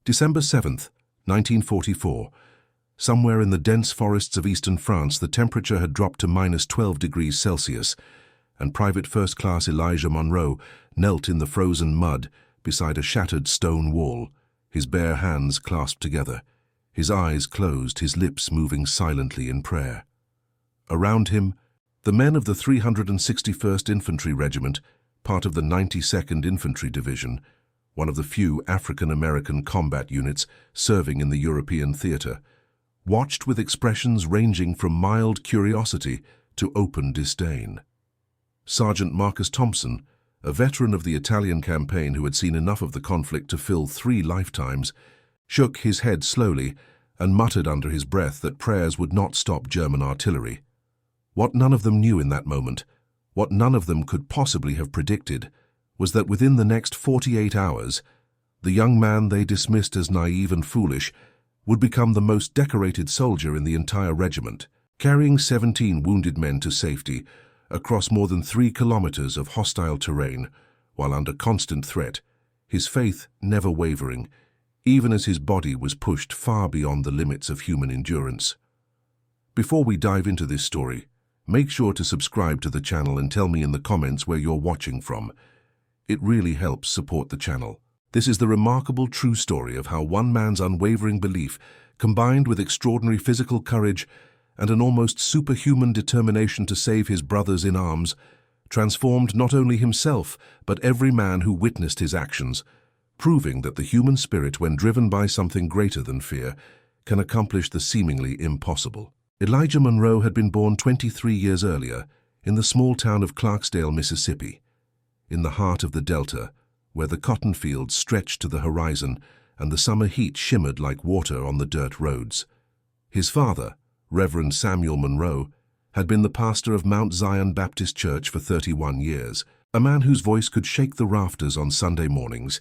December 7th, 1944. Somewhere in the dense forests of eastern France, the temperature had dropped to -12 degrees Celsius, and Private First Class Elijah Monroe knelt in the frozen mud beside a shattered stone wall, his bare hands clasped together, his eyes closed, his lips moving silently in prayer. Around him, the men of the 361st Infantry Regiment, part of the 92nd Infantry Division, one of the few African-American combat units serving in the European theater, watched with expressions ranging from mild curiosity to open disdain. Sergeant Marcus Thompson, a veteran of the Italian campaign who had seen enough of the conflict to fill 3 lifetimes, shook his head slowly and muttered under his breath that prayers would not stop German artillery. What none of them knew in that moment, what none of them could possibly have predicted, was that within the next 48 hours, the young man they dismissed as naive and foolish would become the most decorated soldier in the entire regiment, carrying 17 wounded men to safety across more than 3 kilometers of hostile terrain, while under constant threat, his faith never wavering, even as his body was pushed far beyond the limits of human endurance. Before we dive into this story, make sure to subscribe to the channel and tell me in the comments where you're watching from. It really helps support the channel. This is the remarkable true story of how one man's unwavering belief, combined with extraordinary physical courage and an almost superhuman determination to save his brothers in arms, transformed not only himself but every man who witnessed his actions, proving that the human spirit, when driven by something greater than fear, can accomplish the seemingly impossible. Elijah Monroe had been born 23 years earlier in the small town of Clarksdale, Mississippi, in the heart of the Delta, where the cotton fields stretched to the horizon and the summer heat shimmered like water on the dirt roads. His father, Reverend Samuel Monroe, had been the pastor of Mount Zion Baptist Church for 31 years, a man whose voice could shake the rafters on Sunday mornings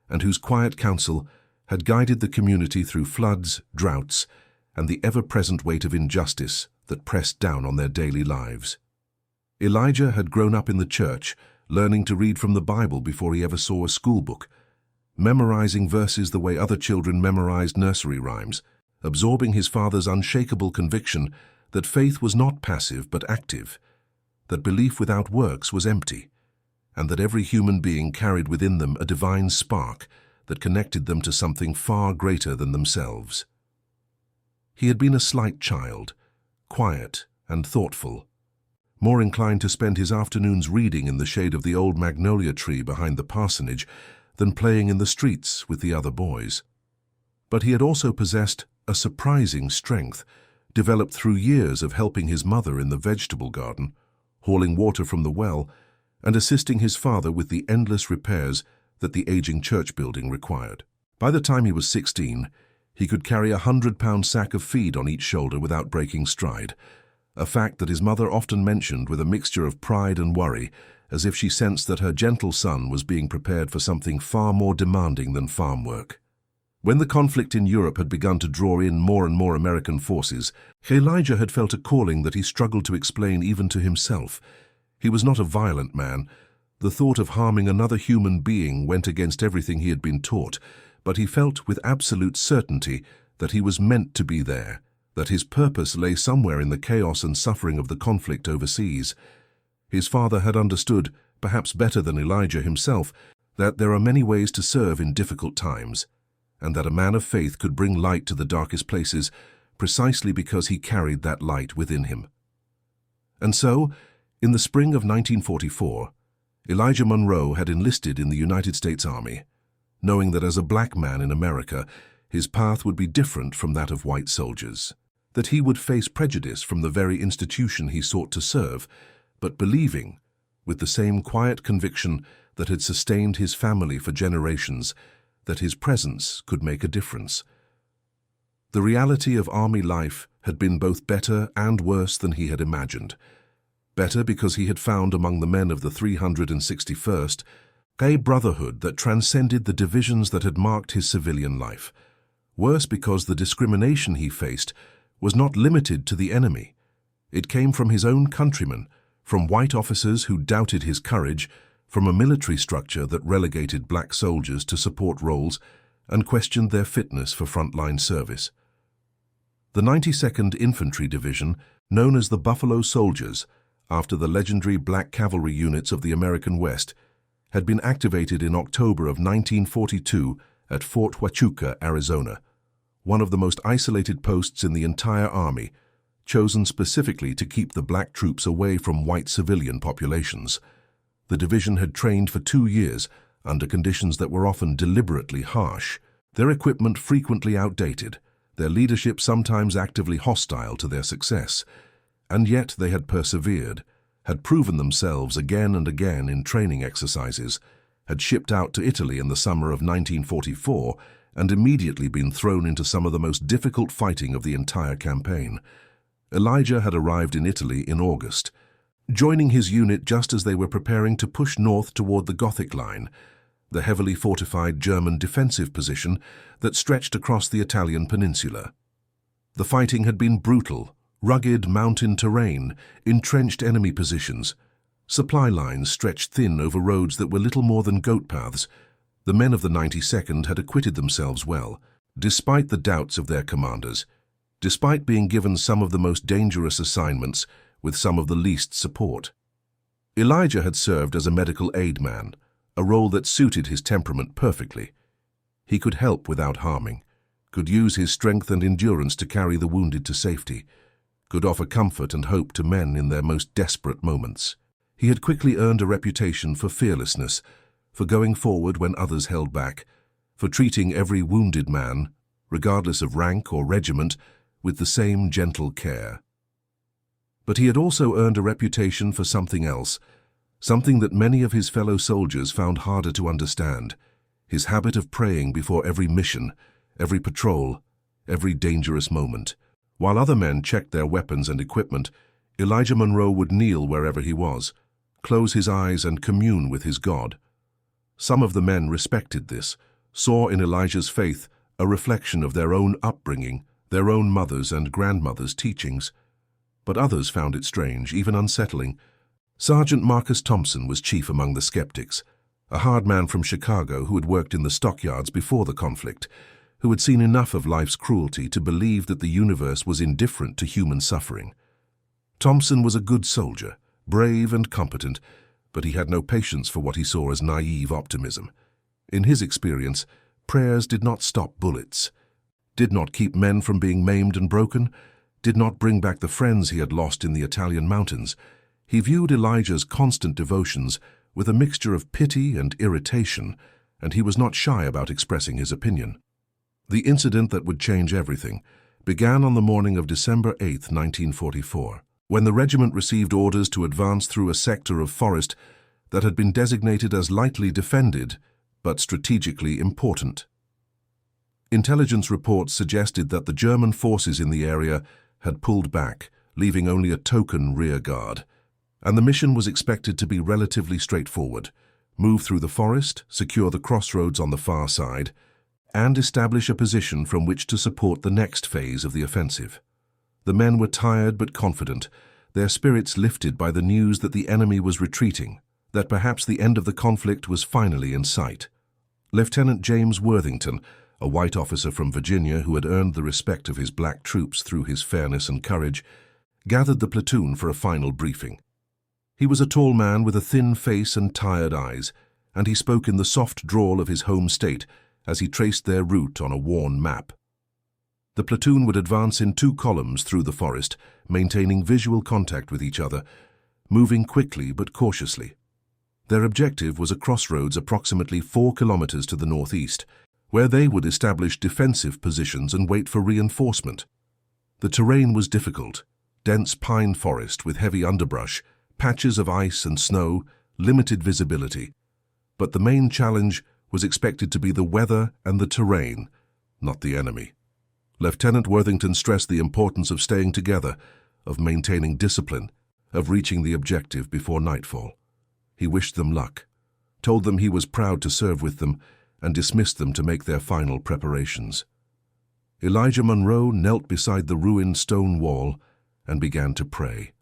and whose quiet counsel had guided the community through floods, droughts, and the ever-present weight of injustice that pressed down on their daily lives. Elijah had grown up in the church, learning to read from the Bible before he ever saw a school book, memorizing verses the way other children memorized nursery rhymes, absorbing his father's unshakable conviction that faith was not passive but active, that belief without works was empty, and that every human being carried within them a divine spark that connected them to something far greater than themselves. He had been a slight child, quiet and thoughtful, more inclined to spend his afternoons reading in the shade of the old magnolia tree behind the parsonage than playing in the streets with the other boys. But he had also possessed a surprising strength, developed through years of helping his mother in the vegetable garden, hauling water from the well, and assisting his father with the endless repairs that the aging church building required. By the time he was 16, he could carry a 100-pound sack of feed on each shoulder without breaking stride, a fact that his mother often mentioned with a mixture of pride and worry, as if she sensed that her gentle son was being prepared for something far more demanding than farm work. When the conflict in Europe had begun to draw in more and more American forces, Elijah had felt a calling that he struggled to explain even to himself. He was not a violent man. The thought of harming another human being went against everything he had been taught, but he felt with absolute certainty that he was meant to be there, that his purpose lay somewhere in the chaos and suffering of the conflict overseas. His father had understood, perhaps better than Elijah himself, that there are many ways to serve in difficult times, and that a man of faith could bring light to the darkest places precisely because he carried that light within him. And so, in the spring of 1944, Elijah Monroe had enlisted in the United States Army, knowing that as a black man in America, his path would be different from that of white soldiers, that he would face prejudice from the very institution he sought to serve, but believing, with the same quiet conviction that had sustained his family for generations, that his presence could make a difference. The reality of army life had been both better and worse than he had imagined. Better because he had found among the men of the 361st a brotherhood that transcended the divisions that had marked his civilian life. Worse because the discrimination he faced was not limited to the enemy. It came from his own countrymen, from white officers who doubted his courage, from a military structure that relegated black soldiers to support roles, and questioned their fitness for frontline service. The 92nd Infantry Division, known as the Buffalo Soldiers, after the legendary Black Cavalry units of the American West, had been activated in October of 1942 at Fort Huachuca, Arizona, one of the most isolated posts in the entire Army, chosen specifically to keep the black troops away from white civilian populations. The division had trained for 2 years under conditions that were often deliberately harsh, their equipment frequently outdated, their leadership sometimes actively hostile to their success. And yet they had persevered, had proven themselves again and again in training exercises, had shipped out to Italy in the summer of 1944 and immediately been thrown into some of the most difficult fighting of the entire campaign. Elijah had arrived in Italy in August, joining his unit just as they were preparing to push north toward the Gothic Line, the heavily fortified German defensive position that stretched across the Italian peninsula. The fighting had been brutal, rugged mountain terrain, entrenched enemy positions. Supply lines stretched thin over roads that were little more than goat paths. The men of the 92nd had acquitted themselves well, despite the doubts of their commanders, despite being given some of the most dangerous assignments with some of the least support. Elijah had served as a medical aid man, a role that suited his temperament perfectly. He could help without harming, could use his strength and endurance to carry the wounded to safety, could offer comfort and hope to men in their most desperate moments. He had quickly earned a reputation for fearlessness, for going forward when others held back, for treating every wounded man, regardless of rank or regiment, with the same gentle care. But he had also earned a reputation for something else, something that many of his fellow soldiers found harder to understand: his habit of praying before every mission, every patrol, every dangerous moment. While other men checked their weapons and equipment, Elijah Monroe would kneel wherever he was, close his eyes and commune with his God. Some of the men respected this, saw in Elijah's faith a reflection of their own upbringing, their own mothers' and grandmothers' teachings. But others found it strange, even unsettling. Sergeant Marcus Thompson was chief among the skeptics, a hard man from Chicago who had worked in the stockyards before the conflict, who had seen enough of life's cruelty to believe that the universe was indifferent to human suffering. Thompson was a good soldier, brave and competent, but he had no patience for what he saw as naive optimism. In his experience, prayers did not stop bullets, did not keep men from being maimed and broken, did not bring back the friends he had lost in the Italian mountains. He viewed Elijah's constant devotions with a mixture of pity and irritation, and he was not shy about expressing his opinion. The incident that would change everything began on the morning of December 8, 1944, when the regiment received orders to advance through a sector of forest that had been designated as lightly defended, but strategically important. Intelligence reports suggested that the German forces in the area had pulled back, leaving only a token rear guard, and the mission was expected to be relatively straightforward: move through the forest, secure the crossroads on the far side, and establish a position from which to support the next phase of the offensive. The men were tired but confident, their spirits lifted by the news that the enemy was retreating, that perhaps the end of the conflict was finally in sight. Lieutenant James Worthington, a white officer from Virginia who had earned the respect of his black troops through his fairness and courage, gathered the platoon for a final briefing. He was a tall man with a thin face and tired eyes, and he spoke in the soft drawl of his home state as he traced their route on a worn map. The platoon would advance in 2 columns through the forest, maintaining visual contact with each other, moving quickly but cautiously. Their objective was a crossroads approximately 4 kilometers to the northeast, where they would establish defensive positions and wait for reinforcement. The terrain was difficult: dense pine forest with heavy underbrush, patches of ice and snow, limited visibility. But the main challenge was expected to be the weather and the terrain, not the enemy. Lieutenant Worthington stressed the importance of staying together, of maintaining discipline, of reaching the objective before nightfall. He wished them luck, told them he was proud to serve with them, and dismissed them to make their final preparations. Elijah Monroe knelt beside the ruined stone wall and began to pray.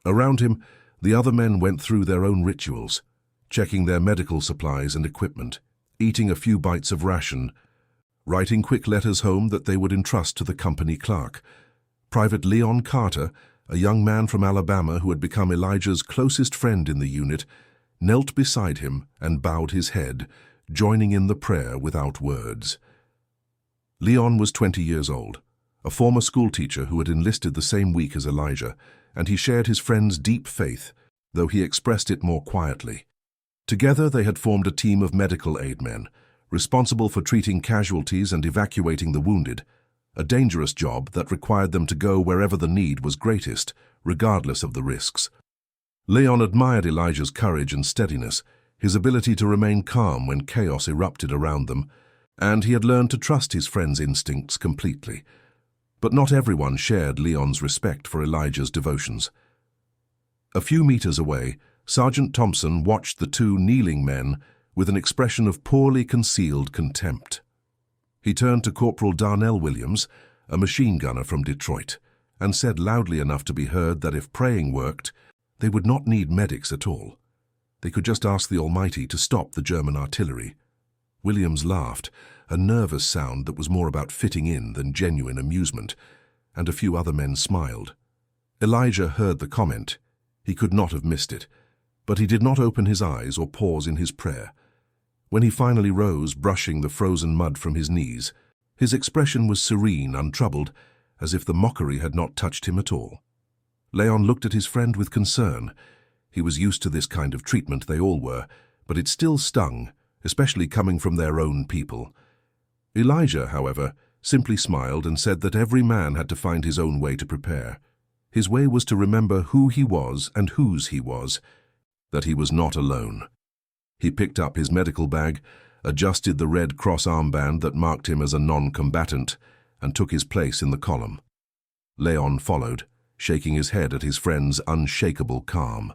Around him, the other men went through their own rituals, checking their medical supplies and equipment, eating a few bites of ration, writing quick letters home that they would entrust to the company clerk. Private Leon Carter, a young man from Alabama who had become Elijah's closest friend in the unit, knelt beside him and bowed his head, joining in the prayer without words. Leon was 20 years old, a former schoolteacher who had enlisted the same week as Elijah, and he shared his friend's deep faith, though he expressed it more quietly. Together they had formed a team of medical aid men, responsible for treating casualties and evacuating the wounded, a dangerous job that required them to go wherever the need was greatest, regardless of the risks. Leon admired Elijah's courage and steadiness, his ability to remain calm when chaos erupted around them, and he had learned to trust his friend's instincts completely. But not everyone shared Leon's respect for Elijah's devotions. A few meters away, Sergeant Thompson watched the two kneeling men with an expression of poorly concealed contempt. He turned to Corporal Darnell Williams, a machine gunner from Detroit, and said loudly enough to be heard that if praying worked, they would not need medics at all. They could just ask the Almighty to stop the German artillery. Williams laughed, a nervous sound that was more about fitting in than genuine amusement, and a few other men smiled. Elijah heard the comment. He could not have missed it, but he did not open his eyes or pause in his prayer. When he finally rose, brushing the frozen mud from his knees, his expression was serene, untroubled, as if the mockery had not touched him at all. Leon looked at his friend with concern. He was used to this kind of treatment, they all were, but it still stung, especially coming from their own people. Elijah, however, simply smiled and said that every man had to find his own way to prepare. His way was to remember who he was and whose he was, that he was not alone. He picked up his medical bag, adjusted the Red Cross armband that marked him as a non-combatant, and took his place in the column. Leon followed, shaking his head at his friend's unshakable calm.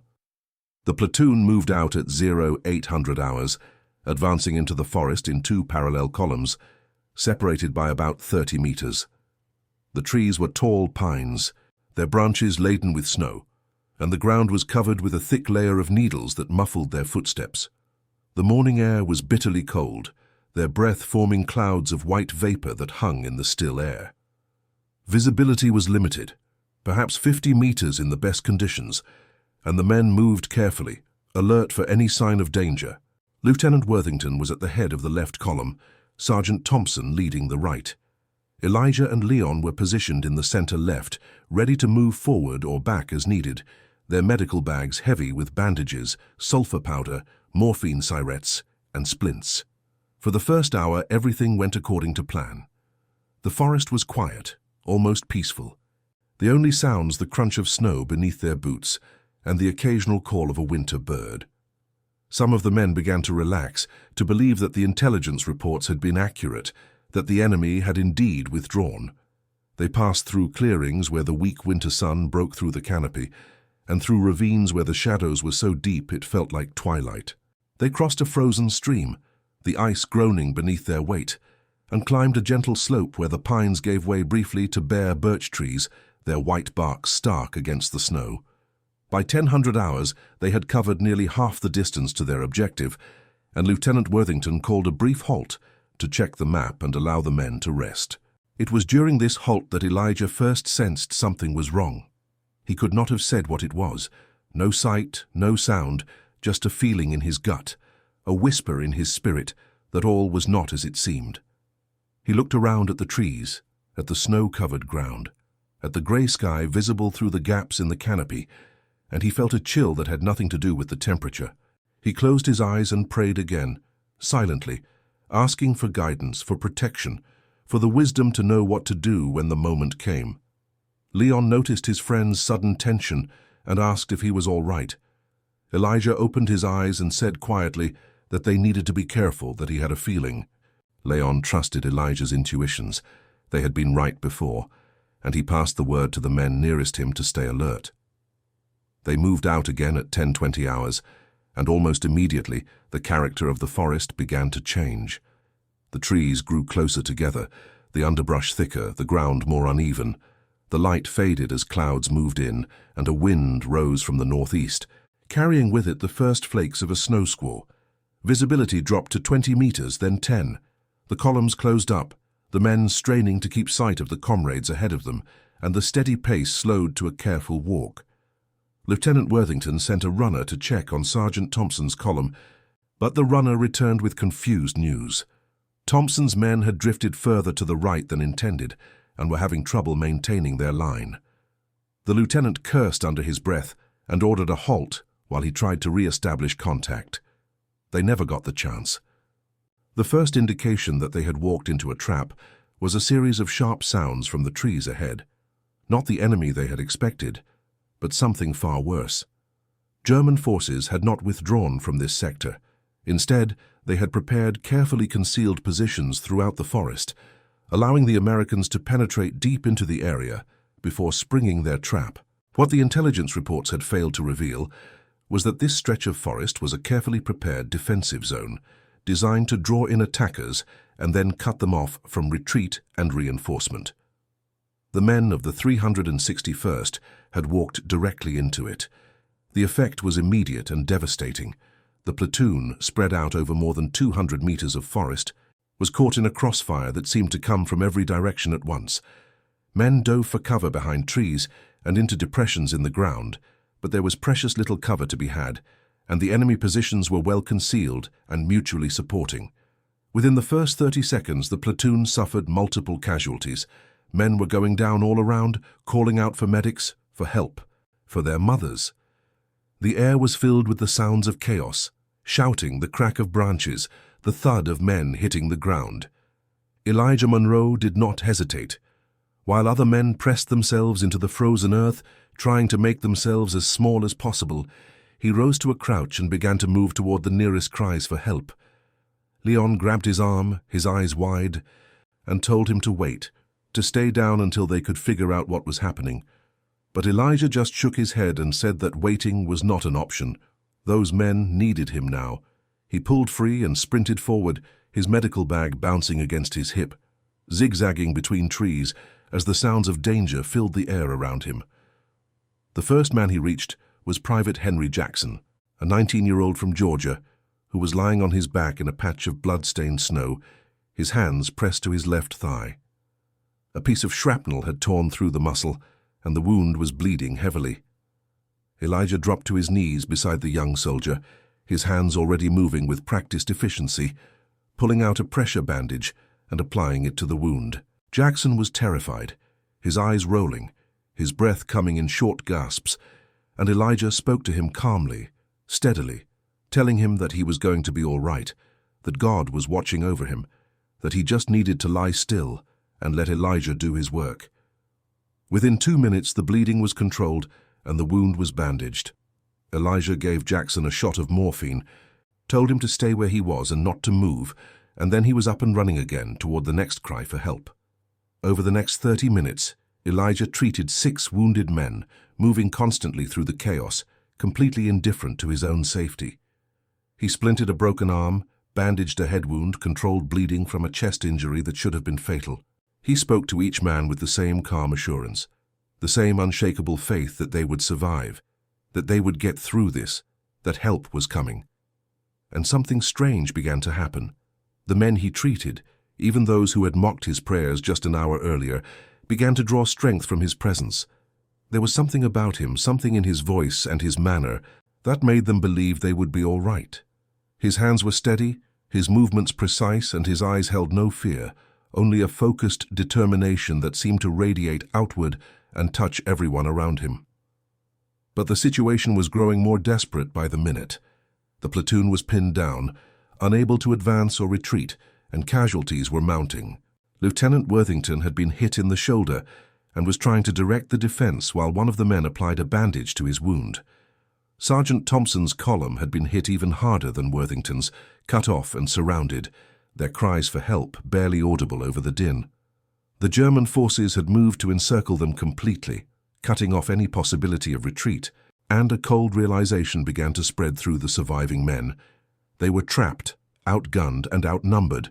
The platoon moved out at 0800 hours, advancing into the forest in two parallel columns, separated by about 30 meters. The trees were tall pines, their branches laden with snow, and the ground was covered with a thick layer of needles that muffled their footsteps. The morning air was bitterly cold, their breath forming clouds of white vapor that hung in the still air. Visibility was limited, perhaps 50 meters in the best conditions, and the men moved carefully, alert for any sign of danger. Lieutenant Worthington was at the head of the left column, Sergeant Thompson leading the right. Elijah and Leon were positioned in the center left, ready to move forward or back as needed, their medical bags heavy with bandages, sulfur powder, morphine syrettes, and splints. For the first hour, everything went according to plan. The forest was quiet, almost peaceful. The only sounds the crunch of snow beneath their boots and the occasional call of a winter bird. Some of the men began to relax, to believe that the intelligence reports had been accurate, that the enemy had indeed withdrawn. They passed through clearings where the weak winter sun broke through the canopy, and through ravines where the shadows were so deep it felt like twilight. They crossed a frozen stream, the ice groaning beneath their weight, and climbed a gentle slope where the pines gave way briefly to bare birch trees, their white bark stark against the snow. By 1000 hours, they had covered nearly half the distance to their objective, and Lieutenant Worthington called a brief halt to check the map and allow the men to rest. It was during this halt that Elijah first sensed something was wrong. He could not have said what it was. No sight, no sound, just a feeling in his gut, a whisper in his spirit that all was not as it seemed. He looked around at the trees, at the snow-covered ground, at the grey sky visible through the gaps in the canopy, and he felt a chill that had nothing to do with the temperature. He closed his eyes and prayed again, silently, asking for guidance, for protection, for the wisdom to know what to do when the moment came. Leon noticed his friend's sudden tension and asked if he was all right. Elijah opened his eyes and said quietly that they needed to be careful, that he had a feeling. Leon trusted Elijah's intuitions. They had been right before, and he passed the word to the men nearest him to stay alert. They moved out again at 10:20 hours, and almost immediately the character of the forest began to change. The trees grew closer together, the underbrush thicker, the ground more uneven. The light faded as clouds moved in, and a wind rose from the northeast, carrying with it the first flakes of a snow squall. Visibility dropped to 20 meters, then 10. The columns closed up, the men straining to keep sight of the comrades ahead of them, and the steady pace slowed to a careful walk. Lieutenant Worthington sent a runner to check on Sergeant Thompson's column, but the runner returned with confused news. Thompson's men had drifted further to the right than intended and were having trouble maintaining their line. The lieutenant cursed under his breath and ordered a halt while he tried to re-establish contact. They never got the chance. The first indication that they had walked into a trap was a series of sharp sounds from the trees ahead. Not the enemy they had expected, but something far worse. German forces had not withdrawn from this sector. Instead, they had prepared carefully concealed positions throughout the forest, allowing the Americans to penetrate deep into the area before springing their trap. What the intelligence reports had failed to reveal was that this stretch of forest was a carefully prepared defensive zone, designed to draw in attackers and then cut them off from retreat and reinforcement. The men of the 361st had walked directly into it. The effect was immediate and devastating. The platoon, spread out over more than 200 meters of forest, was caught in a crossfire that seemed to come from every direction at once. Men dove for cover behind trees and into depressions in the ground, but there was precious little cover to be had, and the enemy positions were well concealed and mutually supporting. Within the first 30 seconds, the platoon suffered multiple casualties. Men were going down all around, calling out for medics, for help, for their mothers. The air was filled with the sounds of chaos, shouting, the crack of branches, the thud of men hitting the ground. Elijah Monroe did not hesitate. While other men pressed themselves into the frozen earth, trying to make themselves as small as possible, he rose to a crouch and began to move toward the nearest cries for help. Leon grabbed his arm, his eyes wide, and told him to wait, to stay down until they could figure out what was happening. But Elijah just shook his head and said that waiting was not an option. Those men needed him now. He pulled free and sprinted forward, his medical bag bouncing against his hip, zigzagging between trees as the sounds of danger filled the air around him. The first man he reached was Private Henry Jackson, a 19-year-old from Georgia, who was lying on his back in a patch of blood-stained snow, his hands pressed to his left thigh. A piece of shrapnel had torn through the muscle, and the wound was bleeding heavily. Elijah dropped to his knees beside the young soldier, his hands already moving with practiced efficiency, pulling out a pressure bandage and applying it to the wound. Jackson was terrified, his eyes rolling, his breath coming in short gasps, and Elijah spoke to him calmly, steadily, telling him that he was going to be all right, that God was watching over him, that he just needed to lie still and let Elijah do his work. Within 2 minutes, the bleeding was controlled and the wound was bandaged. Elijah gave Jackson a shot of morphine, told him to stay where he was and not to move, and then he was up and running again toward the next cry for help. Over the next 30 minutes, Elijah treated 6 wounded men, moving constantly through the chaos, completely indifferent to his own safety. He splinted a broken arm, bandaged a head wound, controlled bleeding from a chest injury that should have been fatal. He spoke to each man with the same calm assurance, the same unshakable faith that they would survive, that they would get through this, that help was coming. And something strange began to happen. The men he treated, even those who had mocked his prayers just an hour earlier, began to draw strength from his presence. There was something about him, something in his voice and his manner, that made them believe they would be all right. His hands were steady, his movements precise, and his eyes held no fear, only a focused determination that seemed to radiate outward and touch everyone around him. But the situation was growing more desperate by the minute. The platoon was pinned down, unable to advance or retreat, and casualties were mounting. Lieutenant Worthington had been hit in the shoulder and was trying to direct the defense while one of the men applied a bandage to his wound. Sergeant Thompson's column had been hit even harder than Worthington's, cut off and surrounded, their cries for help barely audible over the din. The German forces had moved to encircle them completely, cutting off any possibility of retreat, and a cold realization began to spread through the surviving men. They were trapped, outgunned and outnumbered,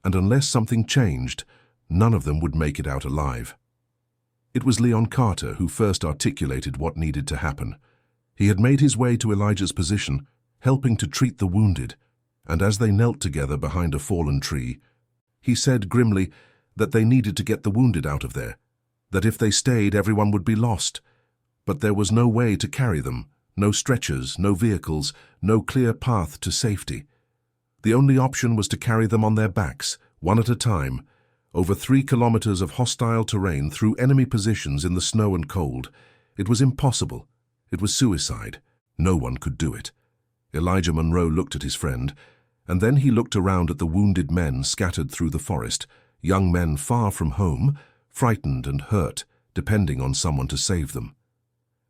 and unless something changed, none of them would make it out alive. It was Leon Carter who first articulated what needed to happen. He had made his way to Elijah's position, helping to treat the wounded, and as they knelt together behind a fallen tree, he said grimly, that they needed to get the wounded out of there, that if they stayed, everyone would be lost. But there was no way to carry them, no stretchers, no vehicles, no clear path to safety. The only option was to carry them on their backs, one at a time, over 3 kilometers of hostile terrain through enemy positions in the snow and cold. It was impossible. It was suicide. No one could do it. Elijah Munro looked at his friend, and then he looked around at the wounded men scattered through the forest, young men far from home, frightened and hurt, depending on someone to save them.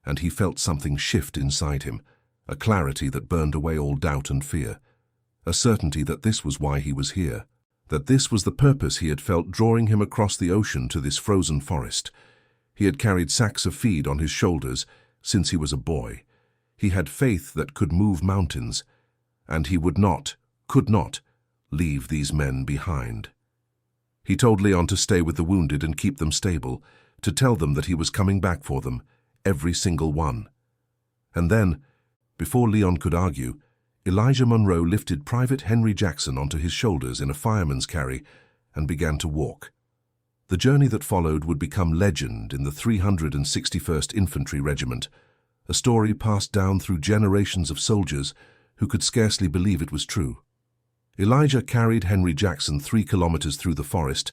And he felt something shift inside him, a clarity that burned away all doubt and fear, a certainty that this was why he was here, that this was the purpose he had felt drawing him across the ocean to this frozen forest. He had carried sacks of feed on his shoulders since he was a boy. He had faith that could move mountains, and he would not, could not, leave these men behind. He told Leon to stay with the wounded and keep them stable, to tell them that he was coming back for them, every single one. And then, before Leon could argue, Elijah Munro lifted Private Henry Jackson onto his shoulders in a fireman's carry and began to walk. The journey that followed would become legend in the 361st Infantry Regiment, a story passed down through generations of soldiers who could scarcely believe it was true. Elijah carried Henry Jackson 3 kilometers through the forest,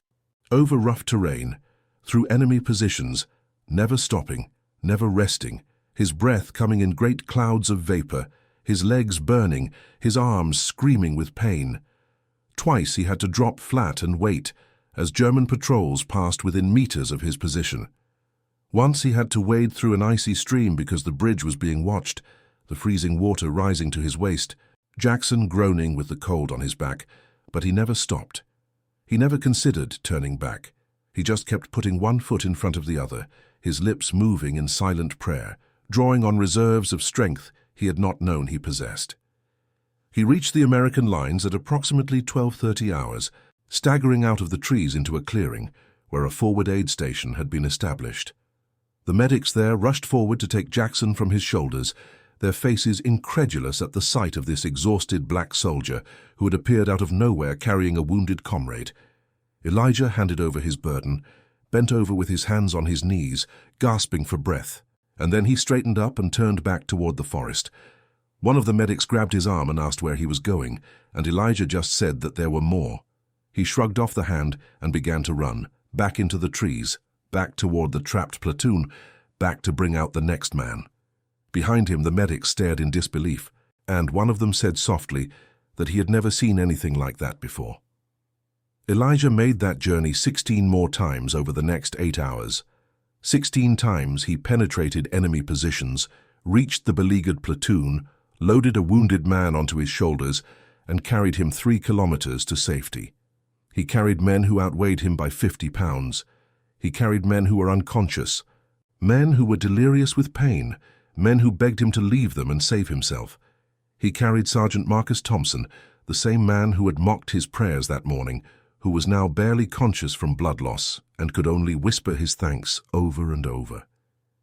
over rough terrain, through enemy positions, never stopping, never resting, his breath coming in great clouds of vapor, his legs burning, his arms screaming with pain. Twice he had to drop flat and wait as German patrols passed within meters of his position. Once he had to wade through an icy stream because the bridge was being watched, the freezing water rising to his waist, Jackson groaning with the cold on his back, but he never stopped. He never considered turning back. He just kept putting one foot in front of the other, his lips moving in silent prayer, drawing on reserves of strength he had not known he possessed. He reached the American lines at approximately 12:30 hours, staggering out of the trees into a clearing where a forward aid station had been established. The medics there rushed forward to take Jackson from his shoulders, their faces incredulous at the sight of this exhausted black soldier who had appeared out of nowhere carrying a wounded comrade. Elijah handed over his burden, bent over with his hands on his knees, gasping for breath, and then he straightened up and turned back toward the forest. One of the medics grabbed his arm and asked where he was going, and Elijah just said that there were more. He shrugged off the hand and began to run, back into the trees, back toward the trapped platoon, back to bring out the next man. Behind him the medics stared in disbelief, and one of them said softly that he had never seen anything like that before. Elijah made that journey 16 more times over the next 8 hours. 16 times he penetrated enemy positions, reached the beleaguered platoon, loaded a wounded man onto his shoulders, and carried him 3 kilometers to safety. He carried men who outweighed him by 50 pounds. He carried men who were unconscious, men who were delirious with pain, men who begged him to leave them and save himself. He carried Sergeant Marcus Thompson, the same man who had mocked his prayers that morning, who was now barely conscious from blood loss and could only whisper his thanks over and over.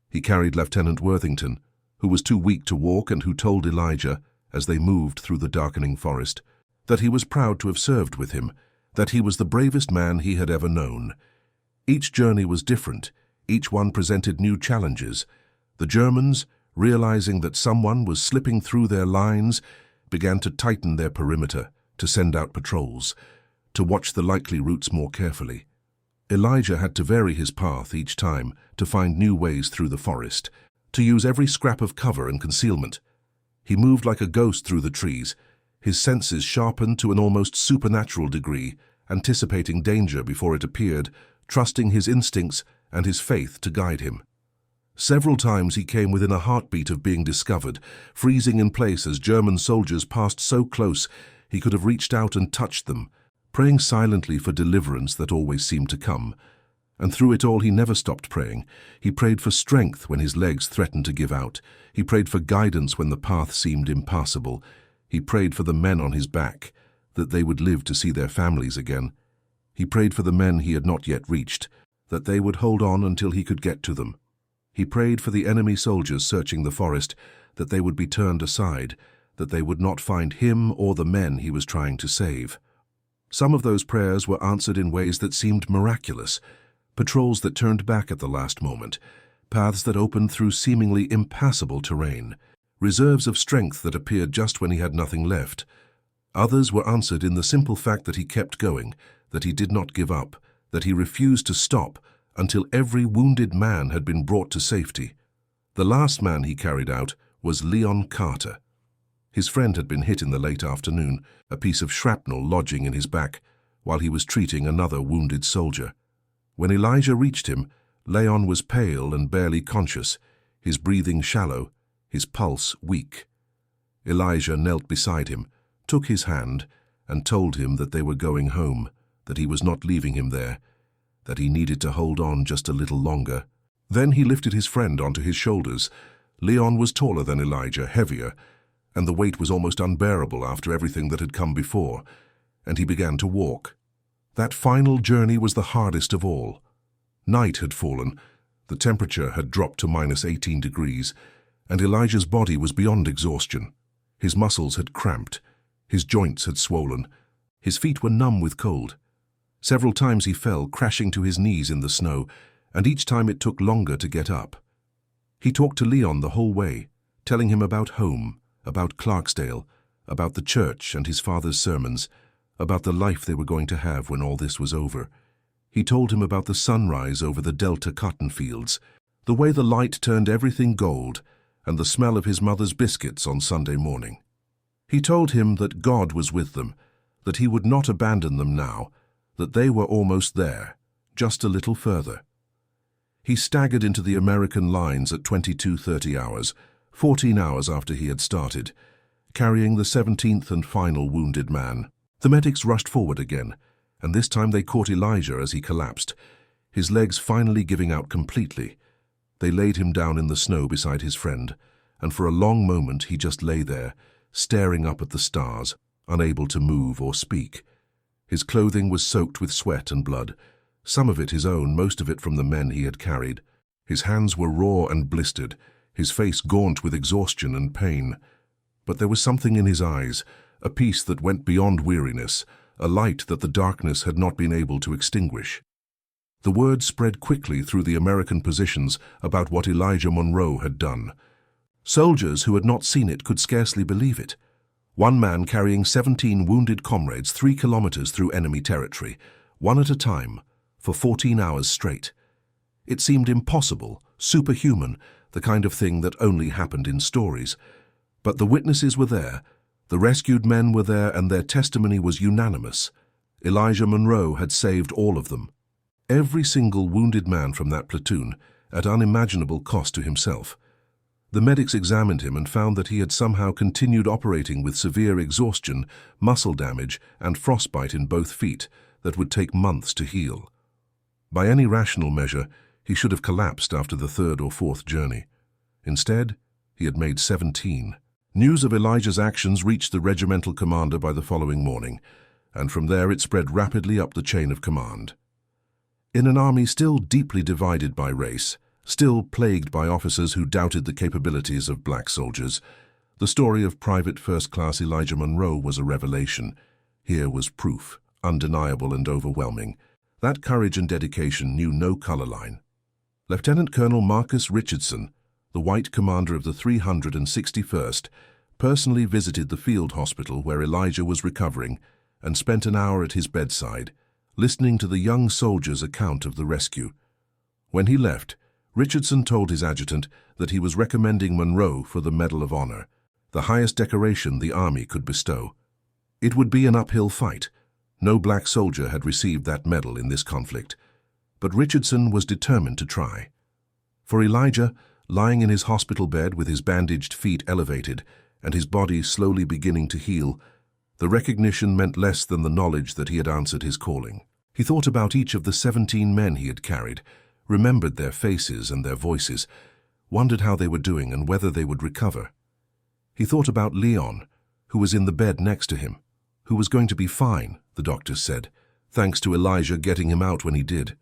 He carried Lieutenant Worthington, who was too weak to walk and who told Elijah, as they moved through the darkening forest, that he was proud to have served with him, that he was the bravest man he had ever known. Each journey was different. Each one presented new challenges. The Germans, realizing that someone was slipping through their lines, began to tighten their perimeter, to send out patrols, to watch the likely routes more carefully. Elijah had to vary his path each time to find new ways through the forest, to use every scrap of cover and concealment. He moved like a ghost through the trees, his senses sharpened to an almost supernatural degree, anticipating danger before it appeared, trusting his instincts and his faith to guide him. Several times he came within a heartbeat of being discovered, freezing in place as German soldiers passed so close he could have reached out and touched them, praying silently for deliverance that always seemed to come. And through it all he never stopped praying. He prayed for strength when his legs threatened to give out. He prayed for guidance when the path seemed impassable. He prayed for the men on his back, that they would live to see their families again. He prayed for the men he had not yet reached, that they would hold on until he could get to them. He prayed for the enemy soldiers searching the forest, that they would be turned aside, that they would not find him or the men he was trying to save. Some of those prayers were answered in ways that seemed miraculous, patrols that turned back at the last moment, paths that opened through seemingly impassable terrain, reserves of strength that appeared just when he had nothing left. Others were answered in the simple fact that he kept going, that he did not give up, that he refused to stop until every wounded man had been brought to safety. The last man he carried out was Leon Carter. His friend had been hit in the late afternoon, a piece of shrapnel lodging in his back, while he was treating another wounded soldier. When Elijah reached him, Leon was pale and barely conscious, his breathing shallow, his pulse weak. Elijah knelt beside him, took his hand, and told him that they were going home, that he was not leaving him there, that he needed to hold on just a little longer. Then he lifted his friend onto his shoulders. Leon was taller than Elijah, heavier, and the weight was almost unbearable after everything that had come before, and he began to walk. That final journey was the hardest of all. Night had fallen, the temperature had dropped to -18 degrees, and Elijah's body was beyond exhaustion. His muscles had cramped, his joints had swollen, his feet were numb with cold. Several times he fell, crashing to his knees in the snow, and each time it took longer to get up. He talked to Leon the whole way, telling him about home, about Clarksdale, about the church and his father's sermons, about the life they were going to have when all this was over. He told him about the sunrise over the Delta cotton fields, the way the light turned everything gold, and the smell of his mother's biscuits on Sunday morning. He told him that God was with them, that he would not abandon them now, that they were almost there, just a little further. He staggered into the American lines at 22:30 hours, 14 hours after he had started, carrying the 17th and final wounded man. The medics rushed forward again, and this time they caught Elijah as he collapsed, his legs finally giving out completely. They laid him down in the snow beside his friend, and for a long moment he just lay there, staring up at the stars, unable to move or speak. His clothing was soaked with sweat and blood, some of it his own, most of it from the men he had carried. His hands were raw and blistered, his face gaunt with exhaustion and pain. But there was something in his eyes, a peace that went beyond weariness, a light that the darkness had not been able to extinguish. The word spread quickly through the American positions about what Elijah Monroe had done. Soldiers who had not seen it could scarcely believe it. One man carrying 17 wounded comrades 3 kilometers through enemy territory, one at a time, for 14 hours straight. It seemed impossible, superhuman, the kind of thing that only happened in stories. But the witnesses were there, the rescued men were there, and their testimony was unanimous. Elijah Monroe had saved all of them. Every single wounded man from that platoon, at unimaginable cost to himself. The medics examined him and found that he had somehow continued operating with severe exhaustion, muscle damage, and frostbite in both feet that would take months to heal. By any rational measure, he should have collapsed after the 3rd or 4th journey. Instead, he had made 17. News of Elijah's actions reached the regimental commander by the following morning, and from there it spread rapidly up the chain of command. In an army still deeply divided by race, still plagued by officers who doubted the capabilities of black soldiers, the story of Private First Class Elijah Monroe was a revelation. Here was proof, undeniable and overwhelming. That courage and dedication knew no color line. Lieutenant Colonel Marcus Richardson, the white commander of the 361st, personally visited the field hospital where Elijah was recovering and spent an hour at his bedside, listening to the young soldier's account of the rescue. When he left, Richardson told his adjutant that he was recommending Monroe for the Medal of Honor, the highest decoration the Army could bestow. It would be an uphill fight. No black soldier had received that medal in this conflict, but Richardson was determined to try. For Elijah, lying in his hospital bed with his bandaged feet elevated and his body slowly beginning to heal, the recognition meant less than the knowledge that he had answered his calling. He thought about each of the 17 men he had carried, remembered their faces and their voices, wondered how they were doing and whether they would recover. He thought about Leon, who was in the bed next to him, who was going to be fine, the doctors said, thanks to Elijah getting him out when he did.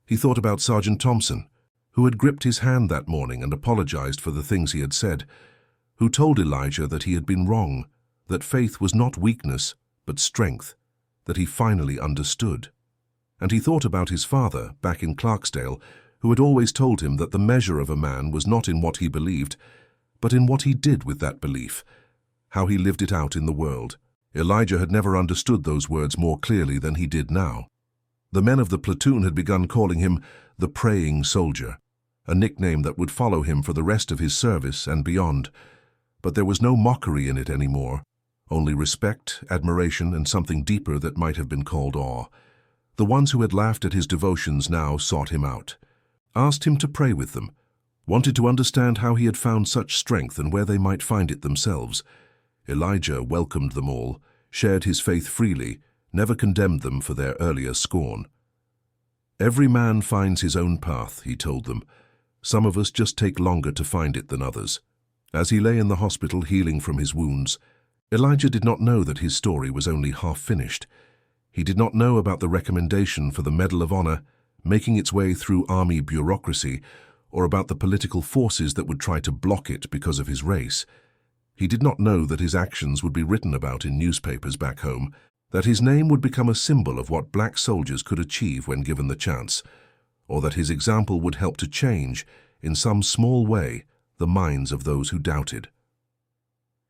He thought about Sergeant Thompson, who had gripped his hand that morning and apologized for the things he had said, who told Elijah that he had been wrong, that faith was not weakness, but strength, that he finally understood. And he thought about his father, back in Clarksdale, who had always told him that the measure of a man was not in what he believed, but in what he did with that belief, how he lived it out in the world. Elijah had never understood those words more clearly than he did now. The men of the platoon had begun calling him the Praying Soldier, a nickname that would follow him for the rest of his service and beyond. But there was no mockery in it anymore, only respect, admiration, and something deeper that might have been called awe. The ones who had laughed at his devotions now sought him out, asked him to pray with them, wanted to understand how he had found such strength and where they might find it themselves. Elijah welcomed them all, shared his faith freely, never condemned them for their earlier scorn. "Every man finds his own path," he told them. "Some of us just take longer to find it than others." As he lay in the hospital healing from his wounds, Elijah did not know that his story was only half finished. He did not know about the recommendation for the Medal of Honor making its way through army bureaucracy, or about the political forces that would try to block it because of his race. He did not know that his actions would be written about in newspapers back home, that his name would become a symbol of what black soldiers could achieve when given the chance, or that his example would help to change, in some small way, the minds of those who doubted.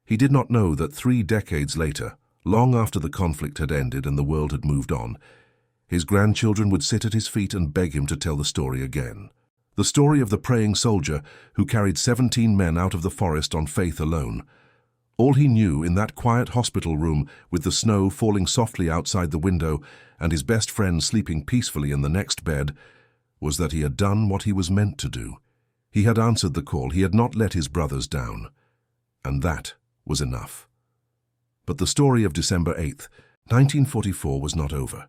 He did not know that 3 decades later, long after the conflict had ended and the world had moved on, his grandchildren would sit at his feet and beg him to tell the story again. The story of the praying soldier who carried 17 men out of the forest on faith alone. All he knew in that quiet hospital room, with the snow falling softly outside the window and his best friend sleeping peacefully in the next bed, was that he had done what he was meant to do. He had answered the call. He had not let his brothers down. And that was enough. But the story of December 8th, 1944 was not over.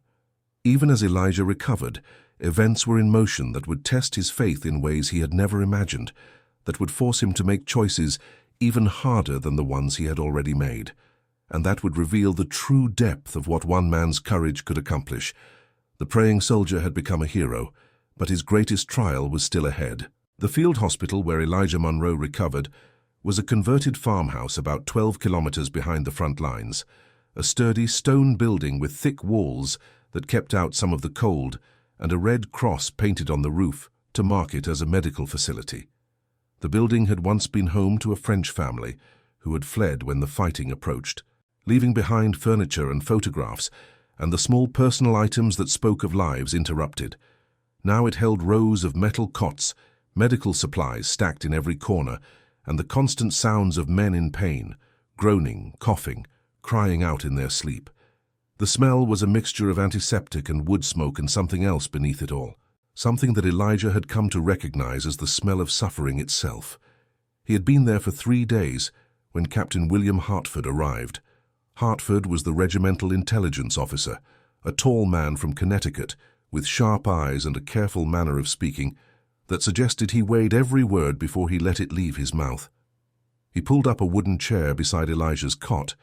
Even as Elijah recovered, events were in motion that would test his faith in ways he had never imagined, that would force him to make choices even harder than the ones he had already made, and that would reveal the true depth of what one man's courage could accomplish. The praying soldier had become a hero, but his greatest trial was still ahead. The field hospital where Elijah Monroe recovered was a converted farmhouse about 12 kilometers behind the front lines, a sturdy stone building with thick walls that kept out some of the cold, and a red cross painted on the roof to mark it as a medical facility. The building had once been home to a French family who had fled when the fighting approached, leaving behind furniture and photographs and the small personal items that spoke of lives interrupted. Now it held rows of metal cots, medical supplies stacked in every corner, and the constant sounds of men in pain, groaning, coughing, crying out in their sleep. The smell was a mixture of antiseptic and wood smoke and something else beneath it all, something that Elijah had come to recognize as the smell of suffering itself. He had been there for 3 days when Captain William Hartford arrived. Hartford was the regimental intelligence officer, a tall man from Connecticut, with sharp eyes and a careful manner of speaking that suggested he weighed every word before he let it leave his mouth. He pulled up a wooden chair beside Elijah's cot,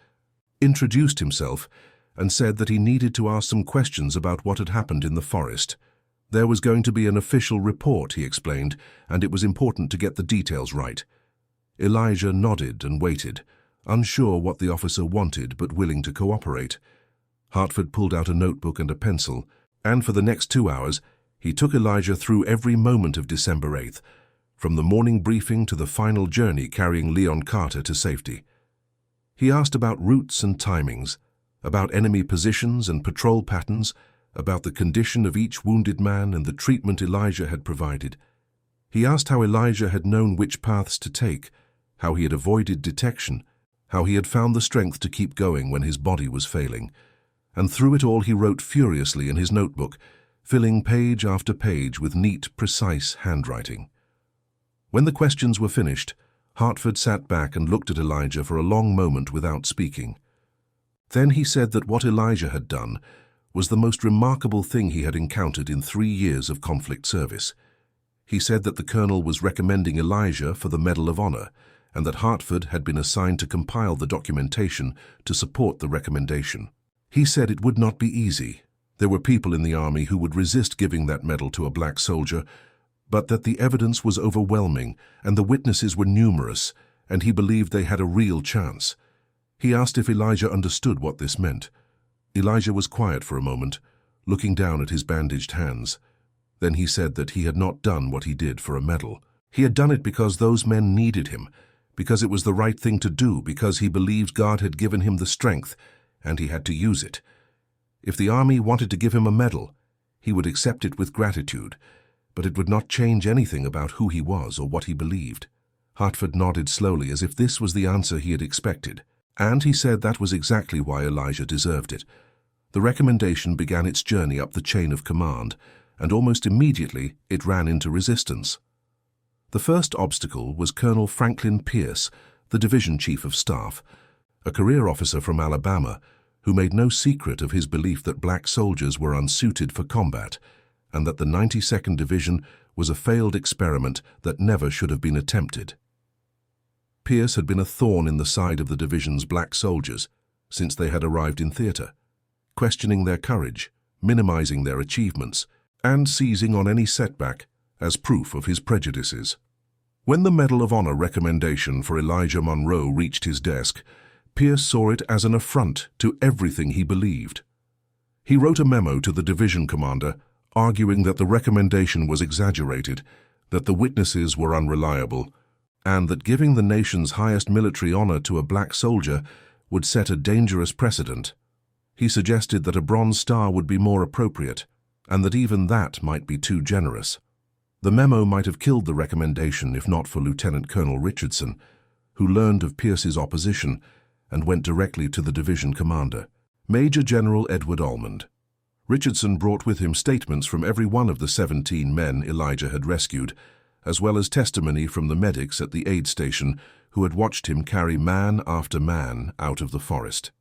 introduced himself, and said that he needed to ask some questions about what had happened in the forest. There was going to be an official report, he explained, and it was important to get the details right. Elijah nodded and waited, unsure what the officer wanted but willing to cooperate. Hartford pulled out a notebook and a pencil, and for the next 2 hours he took Elijah through every moment of December 8th, from the morning briefing to the final journey carrying Leon Carter to safety. He asked about routes and timings, about enemy positions and patrol patterns, about the condition of each wounded man and the treatment Elijah had provided. He asked how Elijah had known which paths to take, how he had avoided detection, how he had found the strength to keep going when his body was failing. And through it all he wrote furiously in his notebook, filling page after page with neat, precise handwriting. When the questions were finished, Hartford sat back and looked at Elijah for a long moment without speaking. Then he said that what Elijah had done was the most remarkable thing he had encountered in 3 years of conflict service. He said that the colonel was recommending Elijah for the Medal of Honor, and that Hartford had been assigned to compile the documentation to support the recommendation. He said it would not be easy. There were people in the army who would resist giving that medal to a black soldier, but that the evidence was overwhelming and the witnesses were numerous, and he believed they had a real chance. He asked if Elijah understood what this meant. Elijah was quiet for a moment, looking down at his bandaged hands. Then he said that he had not done what he did for a medal. He had done it because those men needed him, because it was the right thing to do, because he believed God had given him the strength, and he had to use it. If the army wanted to give him a medal, he would accept it with gratitude, but it would not change anything about who he was or what he believed. Hartford nodded slowly as if this was the answer he had expected, and he said that was exactly why Elijah deserved it. The recommendation began its journey up the chain of command, and almost immediately it ran into resistance. The first obstacle was Colonel Franklin Pierce, the division chief of staff, a career officer from Alabama, who made no secret of his belief that black soldiers were unsuited for combat, and that the 92nd Division was a failed experiment that never should have been attempted. Pierce had been a thorn in the side of the division's black soldiers since they had arrived in theater, questioning their courage, minimizing their achievements, and seizing on any setback as proof of his prejudices. When the Medal of Honor recommendation for Elijah Monroe reached his desk, Pierce saw it as an affront to everything he believed. He wrote a memo to the division commander, arguing that the recommendation was exaggerated, that the witnesses were unreliable, and that giving the nation's highest military honor to a black soldier would set a dangerous precedent. He suggested that a Bronze Star would be more appropriate, and that even that might be too generous. The memo might have killed the recommendation if not for Lieutenant Colonel Richardson, who learned of Pierce's opposition and went directly to the division commander, Major General Edward Almond. Richardson brought with him statements from every one of the 17 men Elijah had rescued, as well as testimony from the medics at the aid station who had watched him carry man after man out of the forest.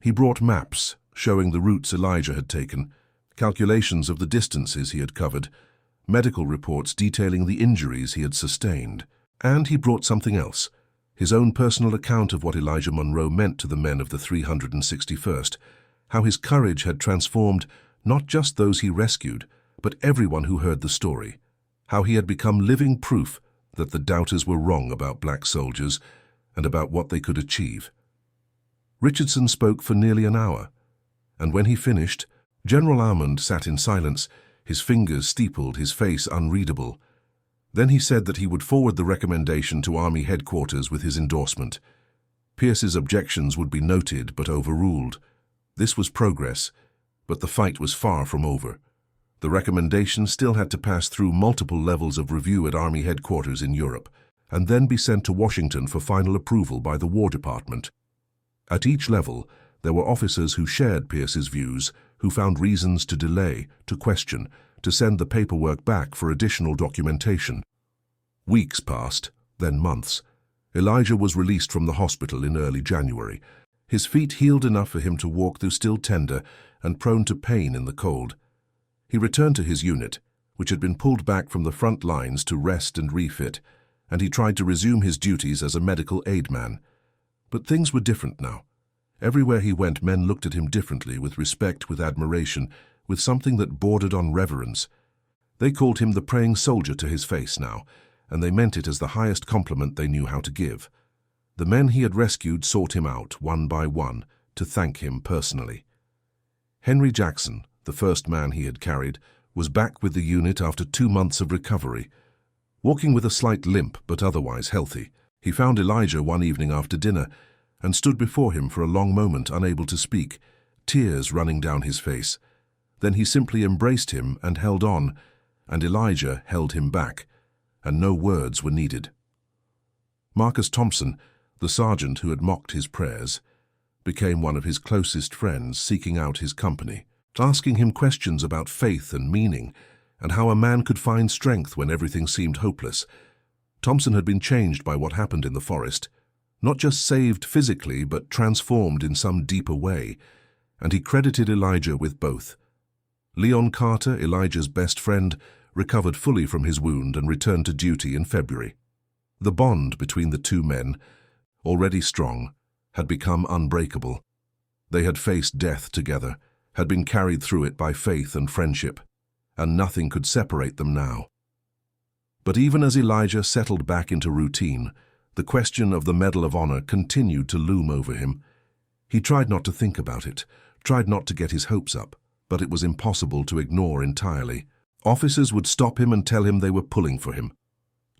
He brought maps showing the routes Elijah had taken, calculations of the distances he had covered, medical reports detailing the injuries he had sustained, and he brought something else, his own personal account of what Elijah Monroe meant to the men of the 361st, how his courage had transformed not just those he rescued, but everyone who heard the story, how he had become living proof that the doubters were wrong about black soldiers and about what they could achieve. Richardson spoke for nearly an hour, and when he finished, General Almond sat in silence, his fingers steepled, his face unreadable. Then he said that he would forward the recommendation to Army headquarters with his endorsement. Pierce's objections would be noted but overruled. This was progress, but the fight was far from over. The recommendation still had to pass through multiple levels of review at Army headquarters in Europe, and then be sent to Washington for final approval by the War Department. At each level, there were officers who shared Pierce's views, who found reasons to delay, to question, to send the paperwork back for additional documentation. Weeks passed, then months. Elijah was released from the hospital in early January. His feet healed enough for him to walk, though still tender and prone to pain in the cold. He returned to his unit, which had been pulled back from the front lines to rest and refit, and he tried to resume his duties as a medical aid man. But things were different now. Everywhere he went, men looked at him differently, with respect, with admiration, with something that bordered on reverence. They called him the praying soldier to his face now, and they meant it as the highest compliment they knew how to give. The men he had rescued sought him out, one by one, to thank him personally. Henry Jackson, the first man he had carried, was back with the unit after 2 months of recovery. Walking with a slight limp but otherwise healthy, he found Elijah one evening after dinner and stood before him for a long moment, unable to speak, tears running down his face. Then he simply embraced him and held on, and Elijah held him back, and no words were needed. Marcus Thompson, the sergeant who had mocked his prayers, became one of his closest friends, seeking out his company, asking him questions about faith and meaning, and how a man could find strength when everything seemed hopeless. Thompson had been changed by what happened in the forest, not just saved physically, but transformed in some deeper way, and he credited Elijah with both. Leon Carter, Elijah's best friend, recovered fully from his wound and returned to duty in February. The bond between the two men, already strong, had become unbreakable. They had faced death together, had been carried through it by faith and friendship, and nothing could separate them now. But even as Elijah settled back into routine, the question of the Medal of Honor continued to loom over him. He tried not to think about it, tried not to get his hopes up, but it was impossible to ignore entirely. Officers would stop him and tell him they were pulling for him.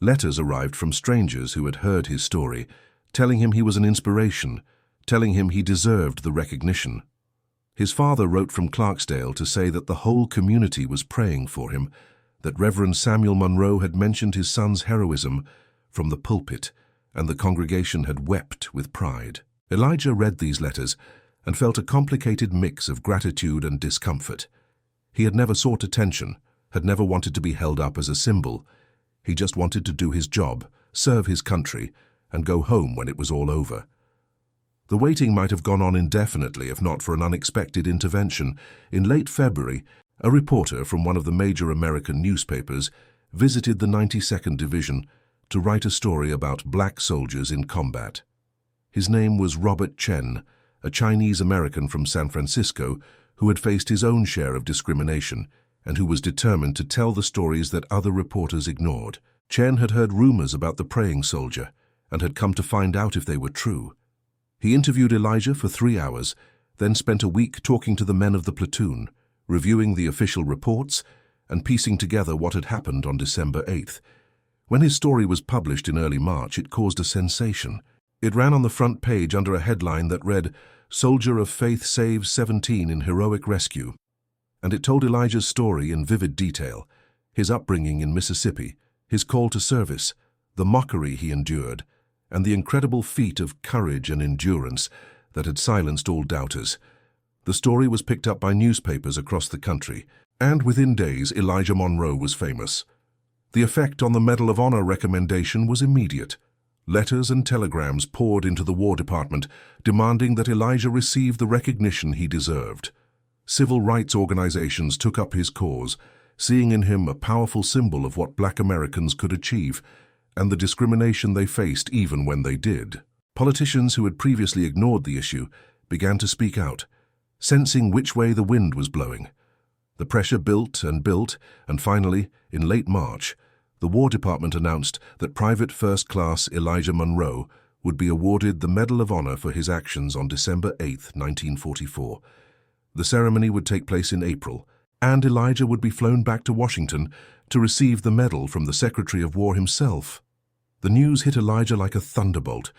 Letters arrived from strangers who had heard his story, telling him he was an inspiration, telling him he deserved the recognition. His father wrote from Clarksdale to say that the whole community was praying for him, that Reverend Samuel Monroe had mentioned his son's heroism from the pulpit, and the congregation had wept with pride. Elijah read these letters and felt a complicated mix of gratitude and discomfort. He had never sought attention, had never wanted to be held up as a symbol. He just wanted to do his job, serve his country, and go home when it was all over. The waiting might have gone on indefinitely if not for an unexpected intervention. In late February, a reporter from one of the major American newspapers visited the 92nd Division to write a story about black soldiers in combat. His name was Robert Chen, a Chinese-American from San Francisco who had faced his own share of discrimination and who was determined to tell the stories that other reporters ignored. Chen had heard rumors about the praying soldier and had come to find out if they were true. He interviewed Elijah for 3 hours, then spent a week talking to the men of the platoon, reviewing the official reports and piecing together what had happened on December 8th. When his story was published in early March, it caused a sensation. It ran on the front page under a headline that read, "Soldier of Faith Saves 17 in Heroic Rescue." And it told Elijah's story in vivid detail, his upbringing in Mississippi, his call to service, the mockery he endured, and the incredible feat of courage and endurance that had silenced all doubters. The story was picked up by newspapers across the country, and within days Elijah Monroe was famous. The effect on the Medal of Honor recommendation was immediate. Letters and telegrams poured into the War Department, demanding that Elijah receive the recognition he deserved. Civil rights organizations took up his cause, seeing in him a powerful symbol of what Black Americans could achieve, and the discrimination they faced even when they did. Politicians who had previously ignored the issue began to speak out, sensing which way the wind was blowing. The pressure built, and finally, in late March, the War Department announced that Private First Class Elijah Monroe would be awarded the Medal of Honor for his actions on December 8, 1944. The ceremony would take place in April, and Elijah would be flown back to Washington to receive the medal from the Secretary of War himself. The news hit Elijah like a thunderbolt.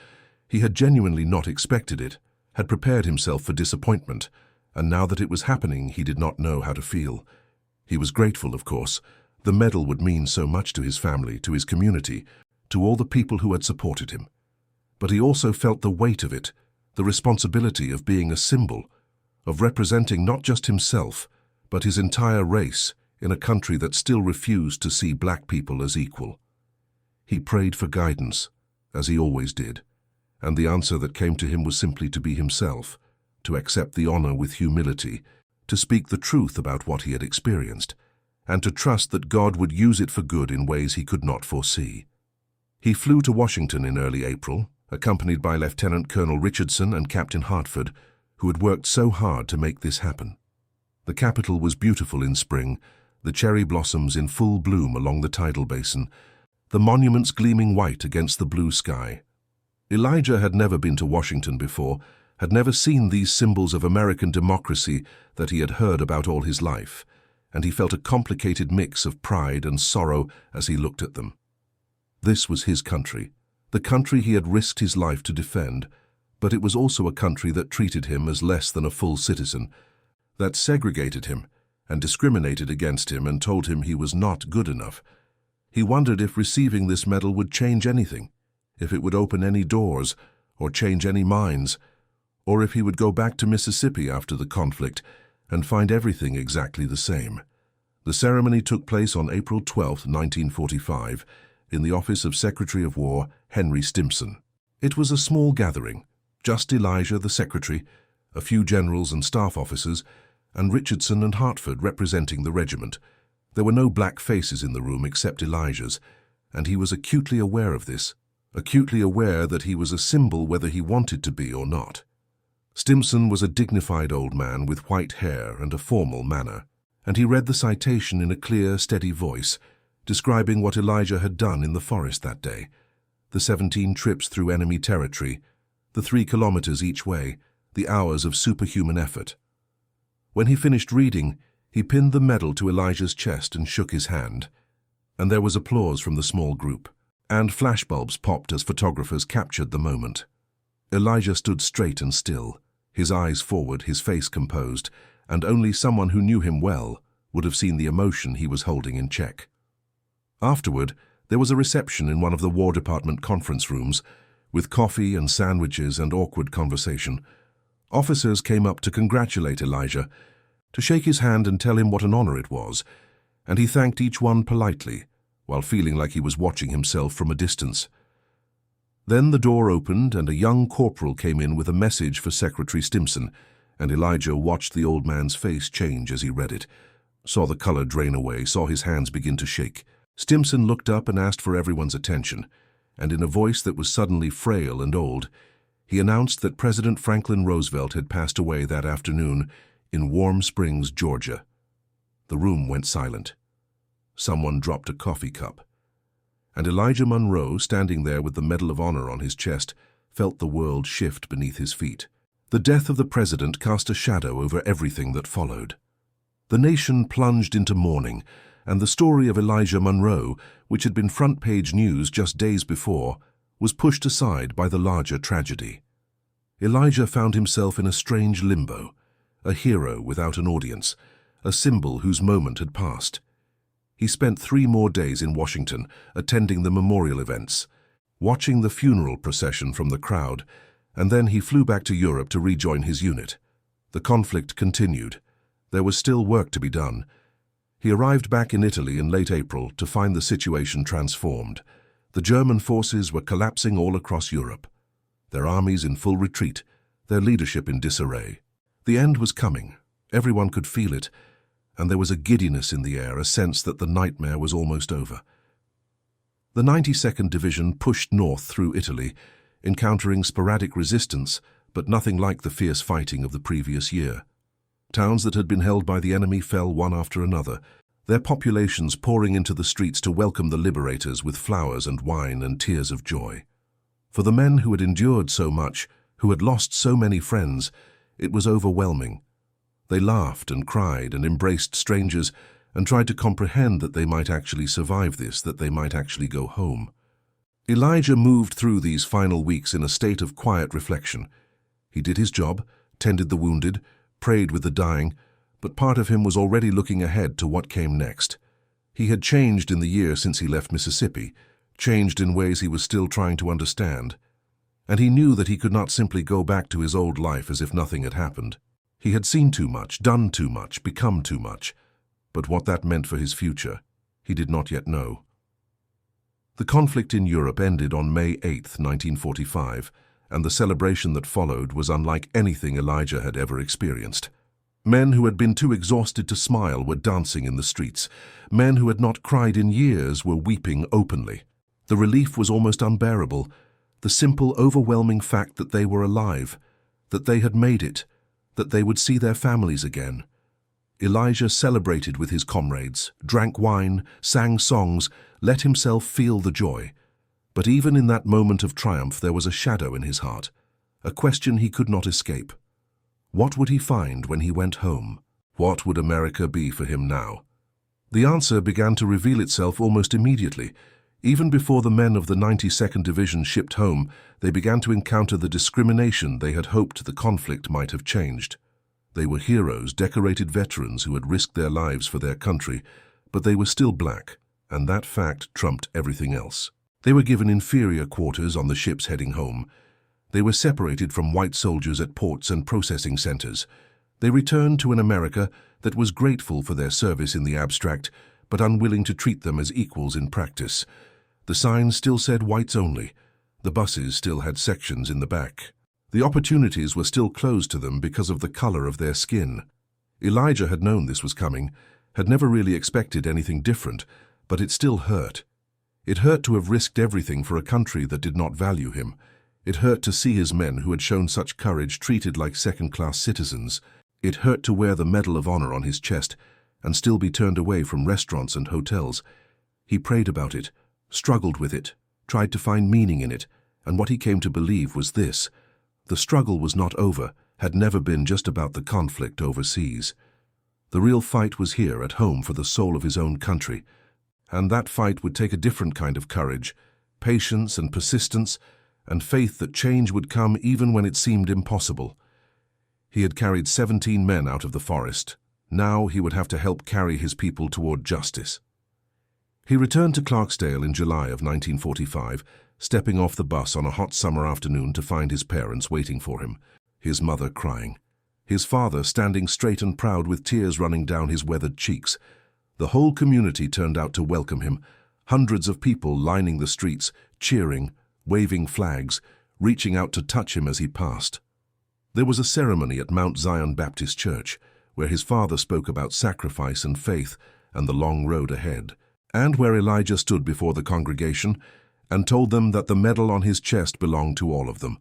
He had genuinely not expected it, had prepared himself for disappointment, and now that it was happening, he did not know how to feel. He was grateful, of course. The medal would mean so much to his family, to his community, to all the people who had supported him. But he also felt the weight of it, the responsibility of being a symbol, of representing not just himself, but his entire race in a country that still refused to see black people as equal. He prayed for guidance, as he always did, and the answer that came to him was simply to be himself, to accept the honor with humility, to speak the truth about what he had experienced, and to trust that God would use it for good in ways he could not foresee. He flew to Washington in early April, accompanied by Lieutenant Colonel Richardson and Captain Hartford, who had worked so hard to make this happen. The capital was beautiful in spring, the cherry blossoms in full bloom along the tidal basin, the monuments gleaming white against the blue sky. Elijah had never been to Washington before, had never seen these symbols of American democracy that he had heard about all his life, and he felt a complicated mix of pride and sorrow as he looked at them. This was his country, the country he had risked his life to defend, but it was also a country that treated him as less than a full citizen, that segregated him and discriminated against him and told him he was not good enough. He wondered if receiving this medal would change anything, if it would open any doors or change any minds, or if he would go back to Mississippi after the conflict and find everything exactly the same. The ceremony took place on April 12, 1945, in the office of Secretary of War Henry Stimson. It was a small gathering, just Elijah, the secretary, a few generals and staff officers, and Richardson and Hartford representing the regiment. There were no black faces in the room except Elijah's, and he was acutely aware of this, acutely aware that he was a symbol whether he wanted to be or not. Stimson was a dignified old man with white hair and a formal manner, and he read the citation in a clear, steady voice, describing what Elijah had done in the forest that day, the 17 trips through enemy territory, the 3 kilometers each way, the hours of superhuman effort. When he finished reading, he pinned the medal to Elijah's chest and shook his hand. And there was applause from the small group. And flashbulbs popped as photographers captured the moment. Elijah stood straight and still, his eyes forward, his face composed, and only someone who knew him well would have seen the emotion he was holding in check. Afterward, there was a reception in one of the War Department conference rooms, with coffee and sandwiches and awkward conversation. Officers came up to congratulate Elijah, to shake his hand and tell him what an honor it was, and he thanked each one politely, while feeling like he was watching himself from a distance. Then the door opened and a young corporal came in with a message for Secretary Stimson, and Elijah watched the old man's face change as he read it, saw the color drain away, saw his hands begin to shake. Stimson looked up and asked for everyone's attention, and in a voice that was suddenly frail and old, he announced that President Franklin Roosevelt had passed away that afternoon in Warm Springs, Georgia. The room went silent. Someone dropped a coffee cup, and Elijah Monroe, standing there with the Medal of Honor on his chest, felt the world shift beneath his feet. The death of the president cast a shadow over everything that followed. The nation plunged into mourning, and the story of Elijah Monroe, which had been front-page news just days before, was pushed aside by the larger tragedy. Elijah found himself in a strange limbo, a hero without an audience, a symbol whose moment had passed. He spent 3 more days in Washington, attending the memorial events, watching the funeral procession from the crowd, and then he flew back to Europe to rejoin his unit. The conflict continued. There was still work to be done. He arrived back in Italy in late April to find the situation transformed. The German forces were collapsing all across Europe, their armies in full retreat, their leadership in disarray. The end was coming. Everyone could feel it, and there was a giddiness in the air, a sense that the nightmare was almost over. The 92nd Division pushed north through Italy, encountering sporadic resistance, but nothing like the fierce fighting of the previous year. Towns that had been held by the enemy fell one after another, their populations pouring into the streets to welcome the liberators with flowers and wine and tears of joy. For the men who had endured so much, who had lost so many friends, it was overwhelming. They laughed and cried and embraced strangers and tried to comprehend that they might actually survive this, that they might actually go home. Elijah moved through these final weeks in a state of quiet reflection. He did his job, tended the wounded, prayed with the dying, but part of him was already looking ahead to what came next. He had changed in the year since he left Mississippi, changed in ways he was still trying to understand, and he knew that he could not simply go back to his old life as if nothing had happened. He had seen too much, done too much, become too much, but what that meant for his future, he did not yet know. The conflict in Europe ended on May 8, 1945, and the celebration that followed was unlike anything Elijah had ever experienced. Men who had been too exhausted to smile were dancing in the streets. Men who had not cried in years were weeping openly. The relief was almost unbearable, the simple, overwhelming fact that they were alive, that they had made it, that they would see their families again. Elijah celebrated with his comrades, drank wine, sang songs, let himself feel the joy. But even in that moment of triumph there was a shadow in his heart, a question he could not escape. What would he find when he went home? What would America be for him now? The answer began to reveal itself almost immediately. Even before the men of the 92nd Division shipped home, they began to encounter the discrimination they had hoped the conflict might have changed. They were heroes, decorated veterans who had risked their lives for their country, but they were still black, and that fact trumped everything else. They were given inferior quarters on the ships heading home. They were separated from white soldiers at ports and processing centers. They returned to an America that was grateful for their service in the abstract, but unwilling to treat them as equals in practice. The signs still said whites only. The buses still had sections in the back. The opportunities were still closed to them because of the color of their skin. Elijah had known this was coming, had never really expected anything different, but it still hurt. It hurt to have risked everything for a country that did not value him. It hurt to see his men who had shown such courage treated like second-class citizens. It hurt to wear the Medal of Honor on his chest and still be turned away from restaurants and hotels. He prayed about it, struggled with it, tried to find meaning in it, and what he came to believe was this: the struggle was not over, had never been just about the conflict overseas. The real fight was here at home for the soul of his own country, and that fight would take a different kind of courage, patience and persistence, and faith that change would come even when it seemed impossible. He had carried 17 men out of the forest. Now he would have to help carry his people toward justice. He returned to Clarksdale in July of 1945, stepping off the bus on a hot summer afternoon to find his parents waiting for him, his mother crying, his father standing straight and proud with tears running down his weathered cheeks. The whole community turned out to welcome him, hundreds of people lining the streets, cheering, waving flags, reaching out to touch him as he passed. There was a ceremony at Mount Zion Baptist Church, where his father spoke about sacrifice and faith and the long road ahead, and where Elijah stood before the congregation and told them that the medal on his chest belonged to all of them,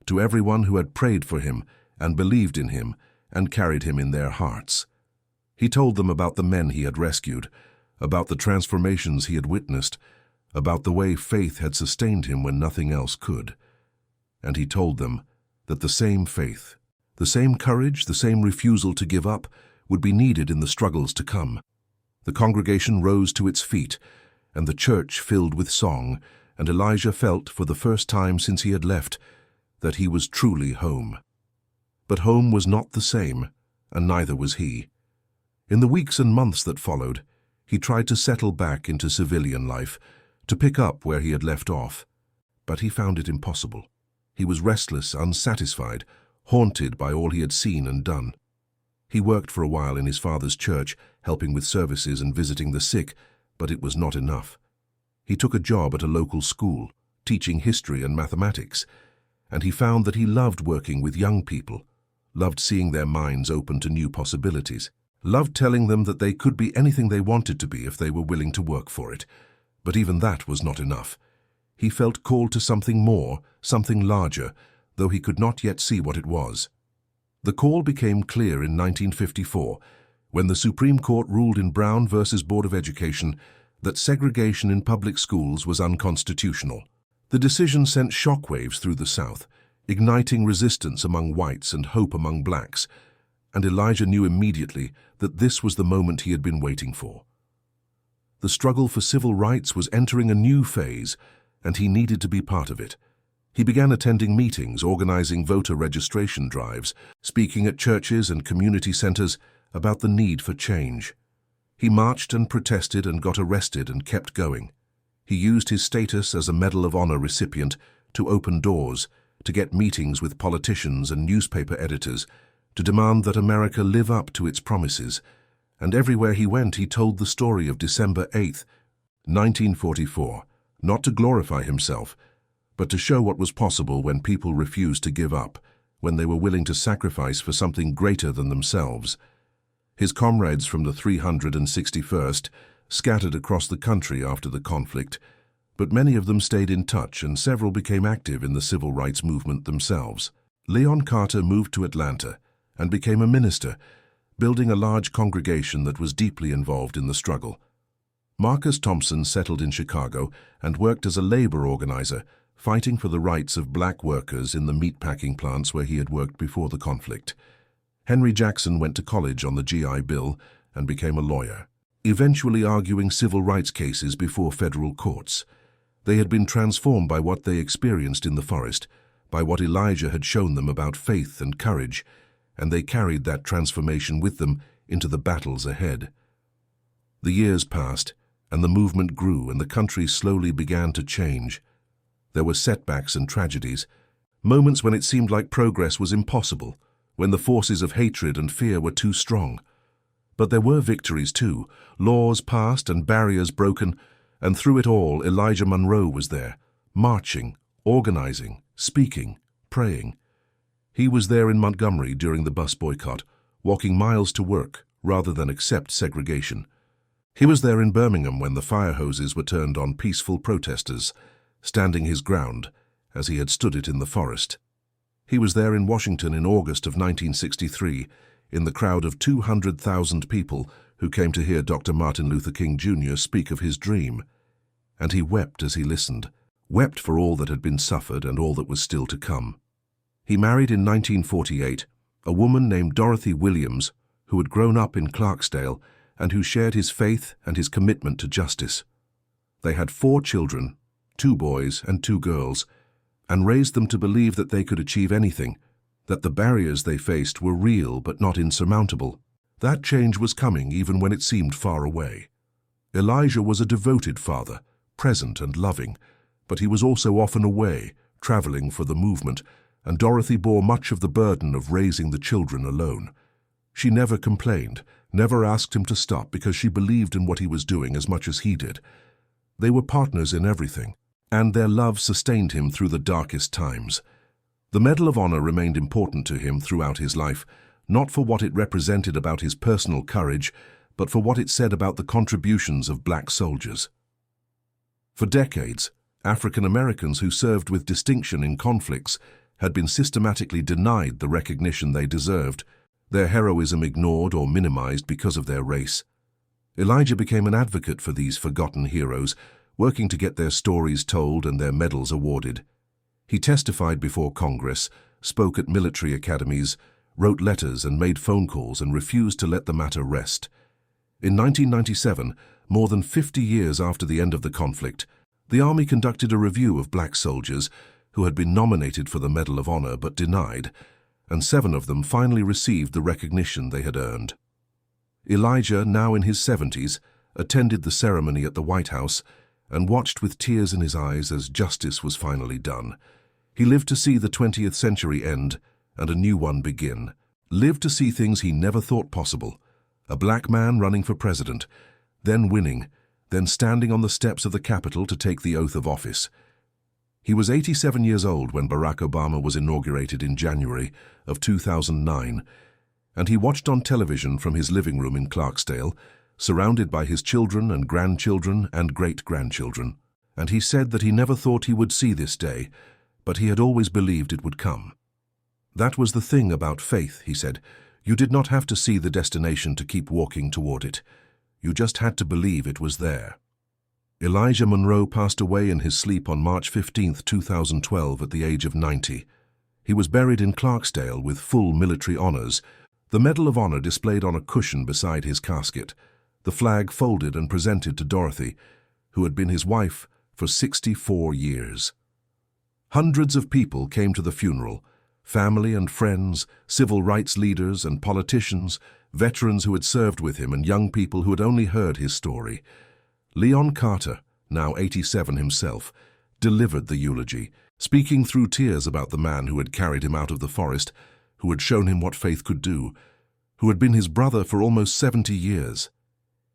to everyone who had prayed for him and believed in him and carried him in their hearts. He told them about the men he had rescued, about the transformations he had witnessed, about the way faith had sustained him when nothing else could. And he told them that the same faith, the same courage, the same refusal to give up would be needed in the struggles to come. The congregation rose to its feet, and the church filled with song, and Elijah felt, for the first time since he had left, that he was truly home. But home was not the same, and neither was he. In the weeks and months that followed, he tried to settle back into civilian life, to pick up where he had left off. But he found it impossible. He was restless, unsatisfied, haunted by all he had seen and done. He worked for a while in his father's church, helping with services and visiting the sick, but it was not enough. He took a job at a local school, teaching history and mathematics, and he found that he loved working with young people, loved seeing their minds open to new possibilities, loved telling them that they could be anything they wanted to be if they were willing to work for it. But even that was not enough. He felt called to something more, something larger, though he could not yet see what it was. The call became clear in 1954, when the Supreme Court ruled in Brown v. Board of Education that segregation in public schools was unconstitutional. The decision sent shockwaves through the South, igniting resistance among whites and hope among blacks, and Elijah knew immediately that this was the moment he had been waiting for. The struggle for civil rights was entering a new phase, and he needed to be part of it. He began attending meetings, organizing voter registration drives, speaking at churches and community centers about the need for change. He marched and protested and got arrested and kept going. He used his status as a Medal of Honor recipient to open doors, to get meetings with politicians and newspaper editors, to demand that America live up to its promises. And everywhere he went, he told the story of December 8, 1944, not to glorify himself, but to show what was possible when people refused to give up, when they were willing to sacrifice for something greater than themselves. His comrades from the 361st scattered across the country after the conflict, but many of them stayed in touch and several became active in the civil rights movement themselves. Leon Carter moved to Atlanta and became a minister, building a large congregation that was deeply involved in the struggle. Marcus Thompson settled in Chicago and worked as a labor organizer, fighting for the rights of black workers in the meatpacking plants where he had worked before the conflict. Henry Jackson went to college on the GI Bill and became a lawyer, eventually arguing civil rights cases before federal courts. They had been transformed by what they experienced in the forest, by what Elijah had shown them about faith and courage, and they carried that transformation with them into the battles ahead. The years passed, and the movement grew, and the country slowly began to change. There were setbacks and tragedies, moments when it seemed like progress was impossible, when the forces of hatred and fear were too strong. But there were victories too, laws passed and barriers broken, and through it all Elijah Monroe was there, marching, organizing, speaking, praying. He was there in Montgomery during the bus boycott, walking miles to work rather than accept segregation. He was there in Birmingham when the fire hoses were turned on peaceful protesters, standing his ground as he had stood it in the forest. He was there in Washington in August of 1963, in the crowd of 200,000 people who came to hear Dr. Martin Luther King Jr. speak of his dream. And he wept as he listened, wept for all that had been suffered and all that was still to come. He married in 1948 a woman named Dorothy Williams, who had grown up in Clarksdale and who shared his faith and his commitment to justice. They had 4 children, 2 boys and 2 girls, and raised them to believe that they could achieve anything, that the barriers they faced were real but not insurmountable. That change was coming even when it seemed far away. Elijah was a devoted father, present and loving, but he was also often away, traveling for the movement, and Dorothy bore much of the burden of raising the children alone. She never complained, never asked him to stop because she believed in what he was doing as much as he did. They were partners in everything, and their love sustained him through the darkest times. The Medal of Honor remained important to him throughout his life, not for what it represented about his personal courage, but for what it said about the contributions of black soldiers. For decades, African Americans who served with distinction in conflicts had been systematically denied the recognition they deserved, their heroism ignored or minimized because of their race. Elijah became an advocate for these forgotten heroes, working to get their stories told and their medals awarded. He testified before Congress, spoke at military academies, wrote letters and made phone calls and refused to let the matter rest. In 1997, more than 50 years after the end of the conflict, the Army conducted a review of black soldiers who had been nominated for the Medal of Honor but denied, and 7 of them finally received the recognition they had earned. Elijah, now in his 70s, attended the ceremony at the White House and watched with tears in his eyes as justice was finally done. He lived to see the 20th century end and a new one begin, lived to see things he never thought possible. A black man running for president, then winning, then standing on the steps of the Capitol to take the oath of office. He was 87 years old when Barack Obama was inaugurated in January of 2009, and he watched on television from his living room in Clarksdale, surrounded by his children and grandchildren and great-grandchildren. And he said that he never thought he would see this day, but he had always believed it would come. That was the thing about faith, he said. You did not have to see the destination to keep walking toward it. You just had to believe it was there. Elijah Monroe passed away in his sleep on March 15, 2012 at the age of 90. He was buried in Clarksdale with full military honors, the Medal of Honor displayed on a cushion beside his casket, the flag folded and presented to Dorothy, who had been his wife for 64 years. Hundreds of people came to the funeral, family and friends, civil rights leaders and politicians, veterans who had served with him and young people who had only heard his story. Leon Carter, now 87 himself, delivered the eulogy, speaking through tears about the man who had carried him out of the forest, who had shown him what faith could do, who had been his brother for almost 70 years.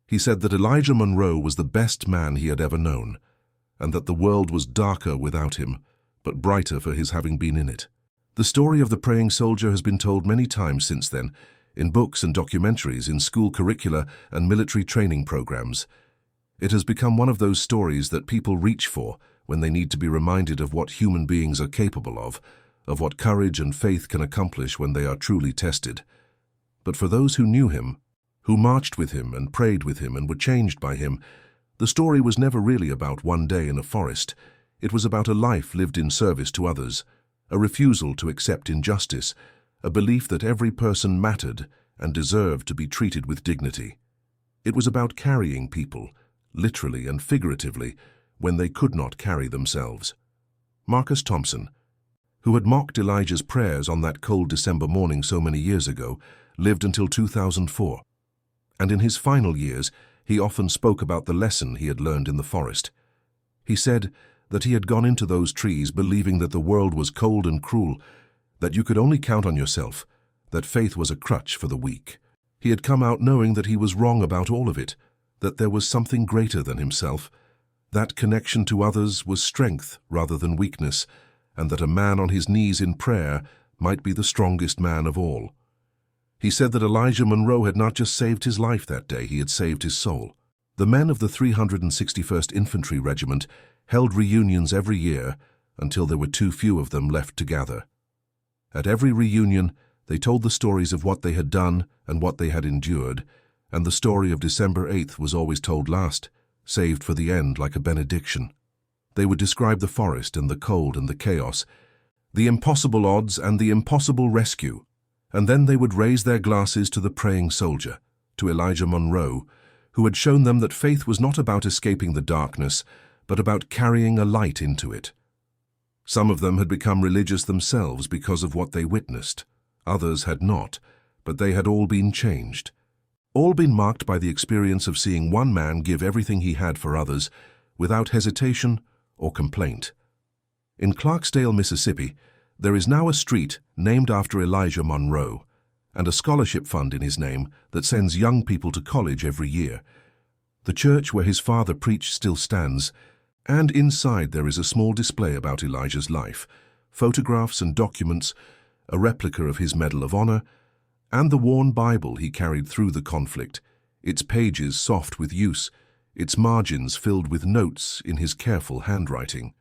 He said that Elijah Monroe was the best man he had ever known, and that the world was darker without him, but brighter for his having been in it. The story of the praying soldier has been told many times since then, in books and documentaries, in school curricula and military training programs. It has become one of those stories that people reach for when they need to be reminded of what human beings are capable of what courage and faith can accomplish when they are truly tested. But for those who knew him, who marched with him and prayed with him and were changed by him, the story was never really about one day in a forest. It was about a life lived in service to others, a refusal to accept injustice, a belief that every person mattered and deserved to be treated with dignity. It was about carrying people, literally and figuratively, when they could not carry themselves. Marcus Thompson, who had mocked Elijah's prayers on that cold December morning so many years ago, lived until 2004. And in his final years, he often spoke about the lesson he had learned in the forest. He said that he had gone into those trees believing that the world was cold and cruel, that you could only count on yourself, that faith was a crutch for the weak. He had come out knowing that he was wrong about all of it, that there was something greater than himself, that connection to others was strength rather than weakness, and that a man on his knees in prayer might be the strongest man of all. He said that Elijah Monroe had not just saved his life that day, he had saved his soul. The men of the 361st Infantry Regiment held reunions every year until there were too few of them left to gather. At every reunion, they told the stories of what they had done and what they had endured, and the story of December 8th was always told last, saved for the end like a benediction. They would describe the forest and the cold and the chaos, the impossible odds and the impossible rescue, And then they would raise their glasses to the praying soldier, to Elijah Monroe, who had shown them that faith was not about escaping the darkness, but about carrying a light into it. Some of them had become religious themselves because of what they witnessed. Others had not, but they had all been changed. All been marked by the experience of seeing one man give everything he had for others, without hesitation or complaint. In Clarksdale, Mississippi, there is now a street named after Elijah Monroe, and a scholarship fund in his name that sends young people to college every year. The church where his father preached still stands, and inside there is a small display about Elijah's life, photographs and documents, a replica of his Medal of Honor, and the worn Bible he carried through the conflict, its pages soft with use, its margins filled with notes in his careful handwriting.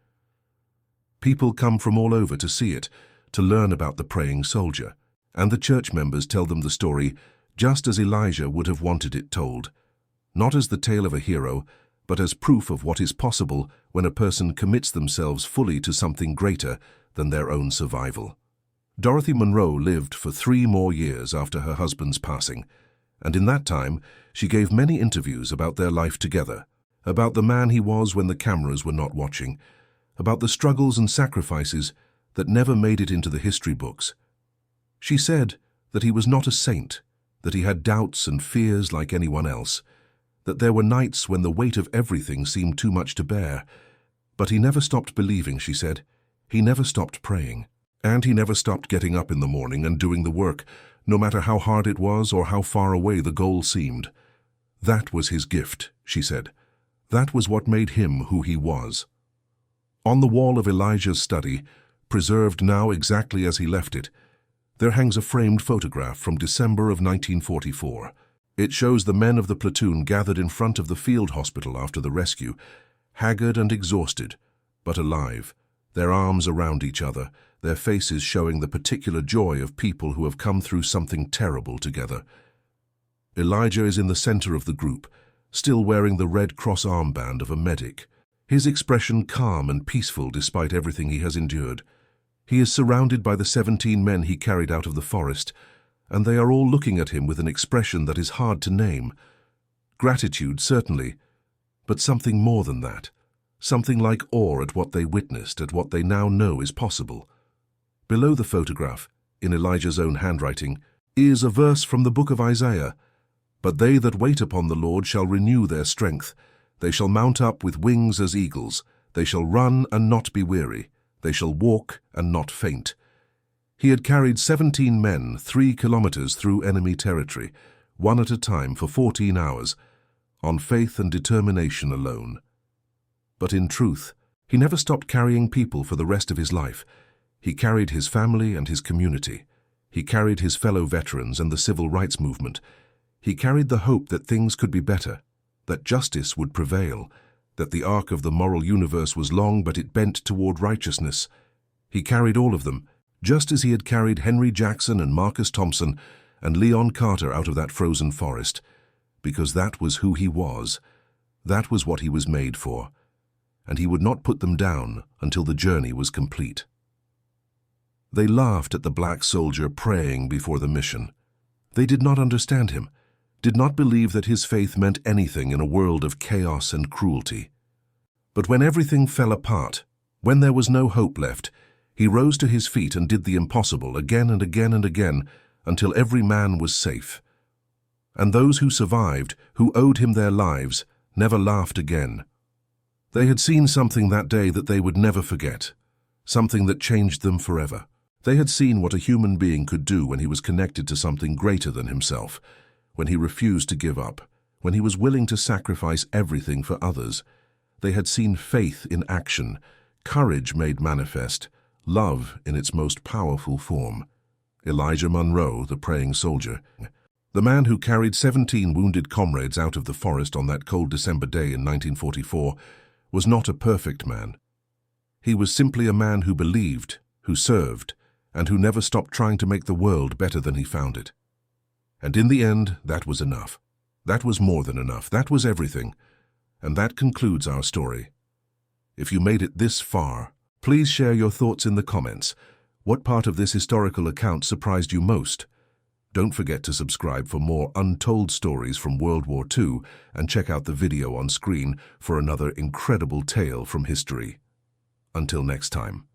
People come from all over to see it, to learn about the praying soldier, and the church members tell them the story just as Elijah would have wanted it told, not as the tale of a hero, but as proof of what is possible when a person commits themselves fully to something greater than their own survival. Dorothy Monroe lived for 3 more years after her husband's passing, and in that time she gave many interviews about their life together, about the man he was when the cameras were not watching, about the struggles and sacrifices that never made it into the history books. She said that he was not a saint, that he had doubts and fears like anyone else, that there were nights when the weight of everything seemed too much to bear. But he never stopped believing, she said. He never stopped praying. And he never stopped getting up in the morning and doing the work, no matter how hard it was or how far away the goal seemed. That was his gift, she said. That was what made him who he was. On the wall of Elijah's study, preserved now exactly as he left it, there hangs a framed photograph from December of 1944. It shows the men of the platoon gathered in front of the field hospital after the rescue, haggard and exhausted, but alive, their arms around each other, their faces showing the particular joy of people who have come through something terrible together. Elijah is in the center of the group, still wearing the Red Cross armband of a medic, his expression calm and peaceful despite everything he has endured. He is surrounded by the 17 men he carried out of the forest, and they are all looking at him with an expression that is hard to name. Gratitude, certainly, but something more than that. Something like awe at what they witnessed, at what they now know is possible. Below the photograph, in Elijah's own handwriting, is a verse from the book of Isaiah. "But they that wait upon the Lord shall renew their strength. They shall mount up with wings as eagles. They shall run and not be weary. They shall walk and not faint." He had carried 17 men 3 kilometers through enemy territory, one at a time for 14 hours, on faith and determination alone. But in truth, he never stopped carrying people for the rest of his life. He carried his family and his community. He carried his fellow veterans and the civil rights movement. He carried the hope that things could be better, that justice would prevail, that the arc of the moral universe was long but it bent toward righteousness. He carried all of them, just as he had carried Henry Jackson and Marcus Thompson and Leon Carter out of that frozen forest, because that was who he was. That was what he was made for, and he would not put them down until the journey was complete. They laughed at the black soldier praying before the mission. They did not understand him, did not believe that his faith meant anything in a world of chaos and cruelty. But when everything fell apart, when there was no hope left, he rose to his feet and did the impossible again and again and again until every man was safe. And those who survived, who owed him their lives, never laughed again. They had seen something that day that they would never forget, something that changed them forever. They had seen what a human being could do when he was connected to something greater than himself, when he refused to give up, when he was willing to sacrifice everything for others. They had seen faith in action, courage made manifest, love in its most powerful form. Elijah Monroe, the praying soldier, the man who carried 17 wounded comrades out of the forest on that cold December day in 1944, was not a perfect man. He was simply a man who believed, who served, and who never stopped trying to make the world better than he found it. And in the end, that was enough. That was more than enough. That was everything. And that concludes our story. If you made it this far, please share your thoughts in the comments. What part of this historical account surprised you most? Don't forget to subscribe for more untold stories from World War II and check out the video on screen for another incredible tale from history. Until next time.